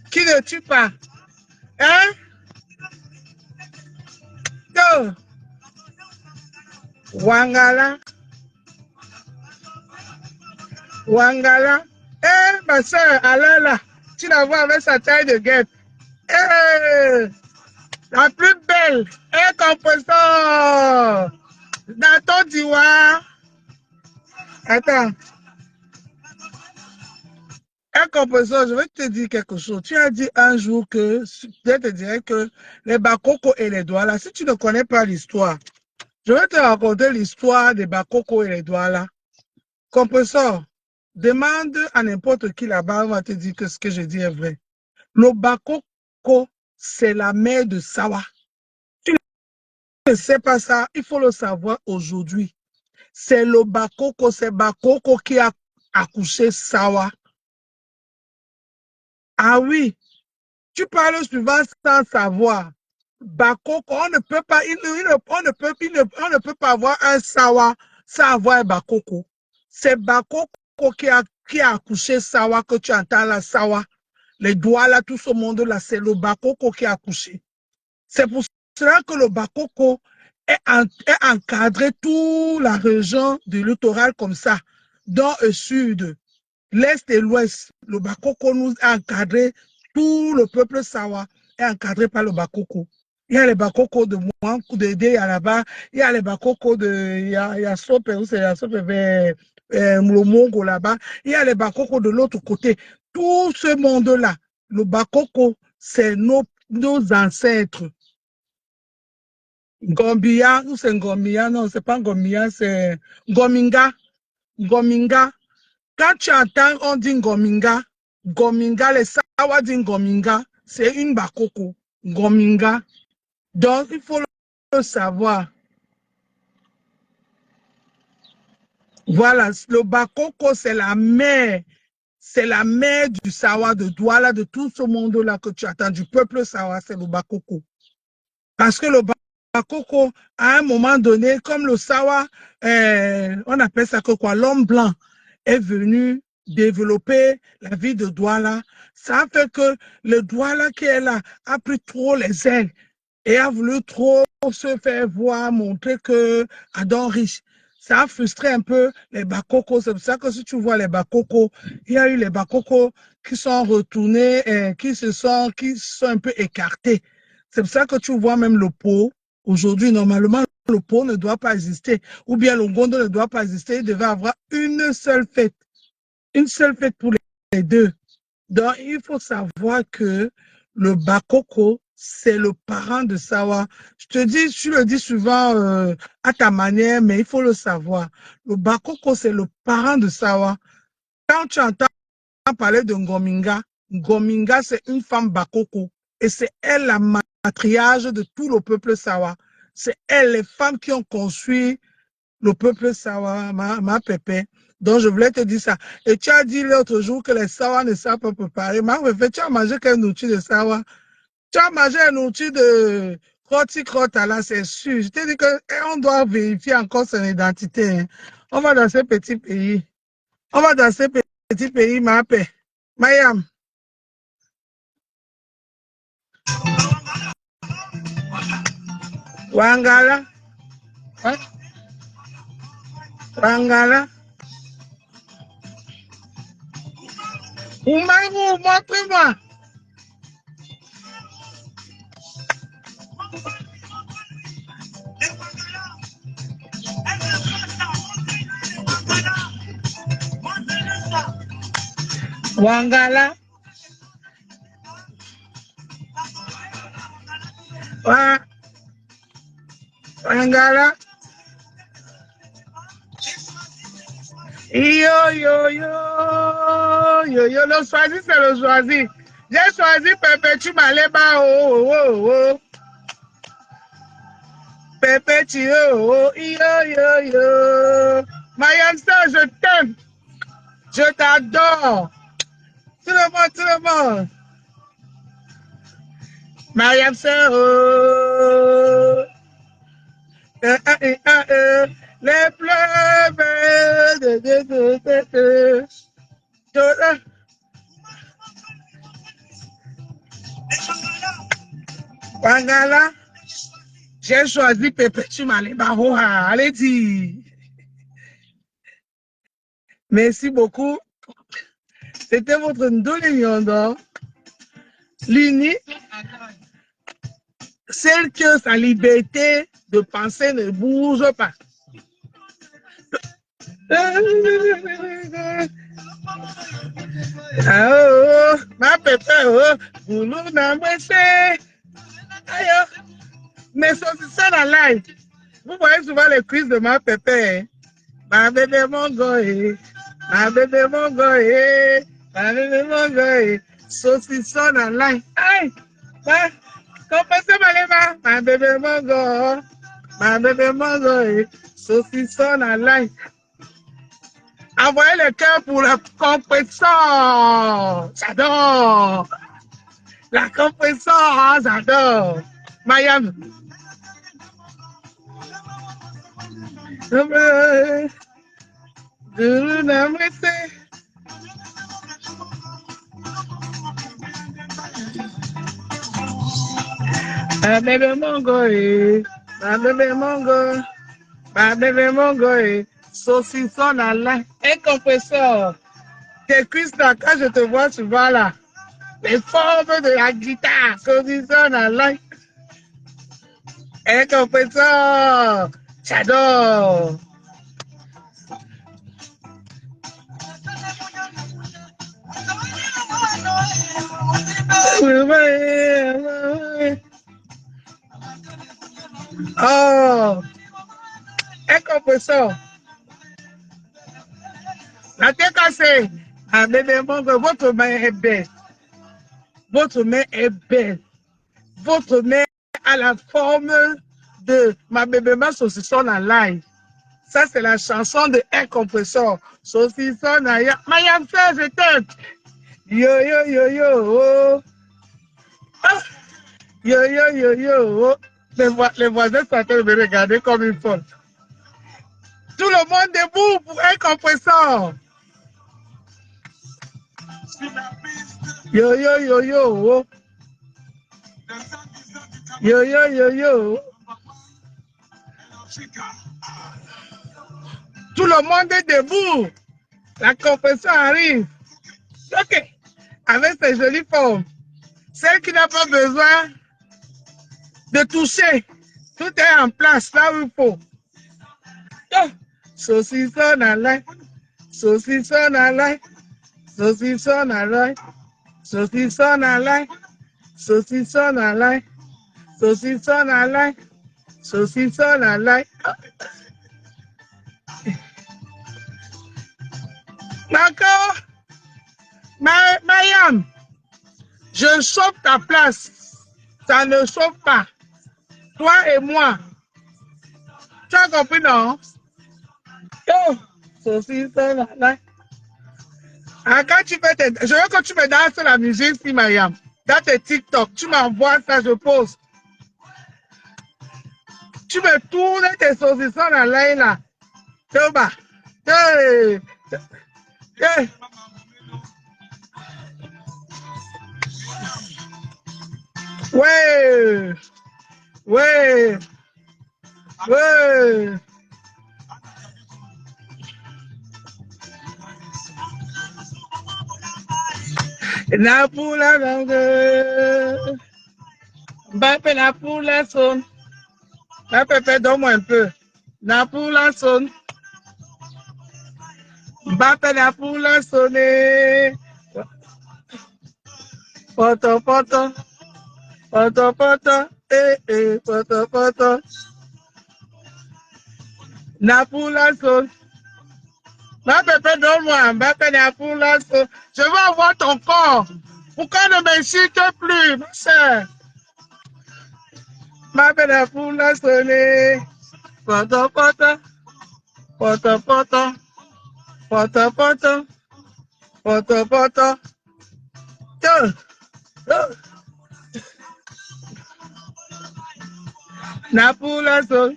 Qui ne tue pas. Hein? Go. Wangala. Wangala. Eh, ma soeur, alors là, tu la vois avec sa taille de guêpe. Eh, la plus belle. Eh, composant. Nathan Diwa. Attends. Un composant, je vais te dire quelque chose. Tu as dit un jour que, je te dirais que les Bakoko et les Douala, si tu ne connais pas l'histoire, je vais te raconter l'histoire des Bakoko et les Douala. Composant, demande à n'importe qui là-bas, on va te dire que ce que je dis est vrai. Le Bakoko, c'est la mère de Sawa. Tu ne sais pas ça, il faut le savoir aujourd'hui. C'est le Bakoko, c'est Bakoko qui a accouché Sawa. Ah oui, tu parles souvent sans savoir. Bakoko, on ne peut pas, on ne peut pas avoir un Sawa sans avoir un Bakoko. C'est Bakoko qui a accouché Sawa que tu entends là, Sawa. Les doigts là, tout ce monde là, c'est le Bakoko qui a accouché. C'est pour cela que le Bakoko est encadré toute la région du littoral comme ça, dans le sud, l'est et l'ouest. Le Bakoko nous a encadré, tout le peuple Sawa est encadré par le Bakoko. Il y a les Bakoko de Mouankou, de Dé là-bas, il y a les Bakoko de Yasope, où c'est Yasope vers Mlomongo là-bas, il y a les Bakoko de l'autre côté. Tout ce monde-là, le Bakoko, c'est nos ancêtres. Gombia, ou c'est Gombia, non, c'est pas Gombia, c'est Gominga. Gominga. Quand tu entends, on dit Gominga, Gominga, les Sawa disent Gominga, c'est une Bakoko, Gominga. Donc, il faut le savoir. Voilà, le Bakoko, c'est la mère du Sawa, de Douala, de tout ce monde-là que tu attends, du peuple Sawa, c'est le Bakoko. Parce que le Bakoko, à un moment donné, comme le Sawa, on appelle ça que quoi, l'homme blanc est venu développer la vie de Douala. Ça a fait que le Douala qui est là a pris trop les ailes et a voulu trop se faire voir, montrer que Adam riche. Ça a frustré un peu les Bakoko. C'est pour ça que si tu vois les Bakoko, il y a eu les Bakoko qui sont retournés, qui sont un peu écartés. C'est pour ça que tu vois même le pot. Aujourd'hui, normalement, le pot ne doit pas exister. Ou bien le gondo ne doit pas exister. Il devait avoir une seule fête. Une seule fête pour les deux. Donc, il faut savoir que le Bakoko, c'est le parent de Sawa. Je te dis, tu le dis souvent à ta manière, mais il faut le savoir. Le Bakoko, c'est le parent de Sawa. Quand tu entends parler de Ngominga, Ngominga, c'est une femme Bakoko. Et c'est elle la matriarche de tout le peuple Sawa. C'est elle, les femmes qui ont construit le peuple Sawa, ma pépé. Donc, je voulais te dire ça. Et tu as dit l'autre jour que les Sawa ne savent pas préparer. Ma pépé, tu as mangé quel nourriture de Sawa? Tu as mangé un nourriture de Kroti là, c'est sûr. Je t'ai dit qu'on doit vérifier encore son identité. Hein. On va dans ce petit pays. On va dans ce petit pays, ma paix. Mayam. Wangala. Hein? Wangala. Oumarou, montre-moi. Wangala. Wangala. Yo, yo, yo, yo, yo, le choisi, c'est le choisi. J'ai choisi Perpétue Maleba, oh, oh, oh. Perpétue, oh, oh, yo, yo, yo. Mayam Star, je t'aime. Je t'adore. Tout le monde. Mariam Star, oh. Les pleurs de Wangala, j'ai choisi Perpétue Maleba. Allez-y. Merci beaucoup. C'était votre Ndoli Miondo. L'unique, celle que sa liberté de penser ne bouge pas. Oh, ma pépé, oh, boulou n'a mwese. Aïe, mais c'est dans live. Vous voyez souvent les quiz de ma pépé. Ma bébé mon goy, ma bébé mon goy, ma bébé mon goy. Saucisson dans live. Aïe, compensez ma lèvre, ma bébé mon goy, ma bébé mon goy. Saucisson dans live. Envoyez le cœur pour la compétition. J'adore. La compétition, hein, j'adore. Miami. Ma bébé mongo, ma bébé mongo, ma bébé mongo, saucisson à l'ail, un compresseur. Tes cuisses là, quand je te vois souvent là, les formes de la guitare, saucisson à l'ail, un compresseur. J'adore. Oh, un compresseur. La tête cassée. Ah, bébé, votre main est belle. Votre main est belle. Votre main a la forme de ma bébé, ma saucisson en live. Ça, c'est la chanson de un compresseur. Saucisson en live. Mayam, je t'aime. Yo, yo, yo, yo. Oh. Ah. Yo, yo, yo, yo. Oh. Les voisins sont en train de me regarder comme une folle. Tout le monde debout pour un compresseur. Yo, yo, yo, yo. Oh. Yo, yo, yo, yo. Tout le monde est debout. La compresseur arrive. Ok. Avec ses jolies formes. Celle qui n'a pas besoin de toucher. Tout est en place là où il faut. Oh. Saucisson à l'ail. Saucisson à l'ail. Saucisson à l'ail. Saucisson à l'ail. Saucisson à l'ail. Saucisson à l'ail. Saucisson à l'ail. D'accord. Mayam, je chauffe ta place. Ça ne chauffe pas. Toi et moi. Tu as compris, non? Oh, saucisson à l'ail. Ah, quand tu fais tes... Je veux que tu me danses la musique, si Mayam. Dans tes TikTok, tu m'envoies ça, je pose. Tu me tournes tes saucissons à l'ail là. Toba. Hey. Hey. Ouais. Ouais. Ouais. La poule à langue. Mbappé, la poule à sonne. Mbappé, donne-moi un peu. La poule à sonne. Mbappé, la poule à sonner. Poto, poto. Poto, poto. Poto, poto. La poule à sonne. Ma bébé, donne-moi. Ma bébé, pour l'instant. Je veux avoir ton corps. Pourquoi ne m'insulte plus, ma soeur? Ma bébé, pour l'instant. Poto, poto. Poto, poto. Poto, poto. Poto, poto. Tiens. Na pour l'instant.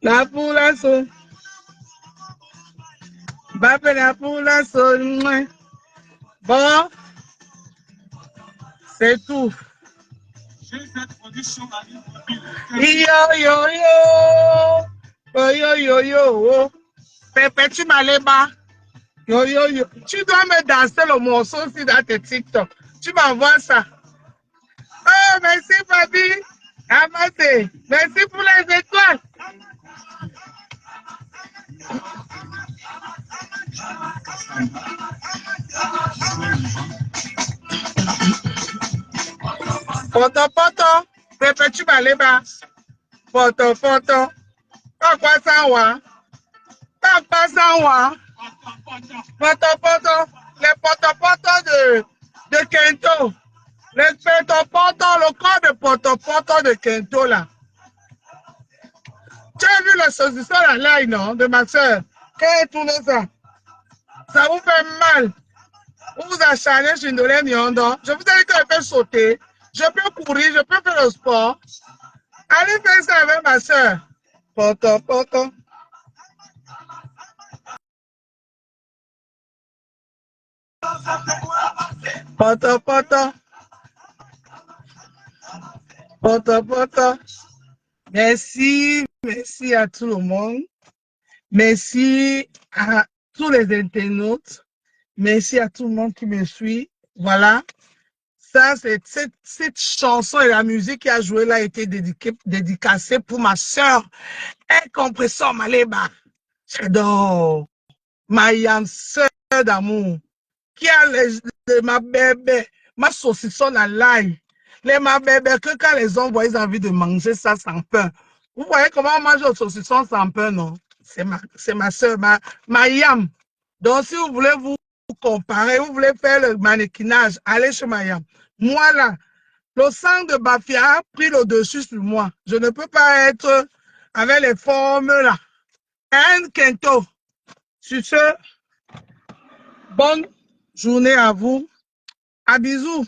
La pour l'instant. Ma bébé, pour l'instant. Bon. C'est tout. Yo, yo, yo. Oh, yo, yo, yo. Pépé, tu m'as les bas. Yo, yo, yo. Tu dois me danser le morceau aussi dans tes TikTok. Tu m'envoies ça. Oh, merci, Fabi. Amassé. Merci pour les étoiles. Poto, poto. Pépé, tu m'as les bas. Poto, poto. Pas quoi ça, wa? Pas ça, wa? Poto, poto. Les poto, poto de Kento. Les poto, poto, le corps de poto, poto de Kento, là. Tu as vu le saucisson à l'ail, non, de ma soeur? Quand elle tourne ça, ça vous fait mal. Vous vous acharnez sur Ndolé Nyondo. Je vous ai dit que je peux sauter. Je peux courir, je peux faire le sport. Allez faire ça avec ma soeur. Poto, poto. Poto, poto. Poto, poto. Merci, merci à tout le monde. Merci à tous les internautes. Merci à tout le monde qui me suit. Voilà. Ça, c'est cette chanson et la musique qui a joué là a été dédicacée pour ma soeur, Incompressor Maleba. J'adore. Ma soeur d'amour. Qui a ma bébé, ma saucisson à l'ail. Ma bébé, que quand les hommes voient, ils ont envie de manger ça sans pain. Vous voyez comment on mange le saucisson sans pain, non? C'est ma soeur, ma yam. Donc, si vous voulez vous comparer, vous voulez faire le mannequinage, allez chez ma yam. Moi, là, le sang de Bafia a pris le dessus sur moi. Je ne peux pas être avec les formes, là. Un Kento. Sur ce, bonne journée à vous. À bisous.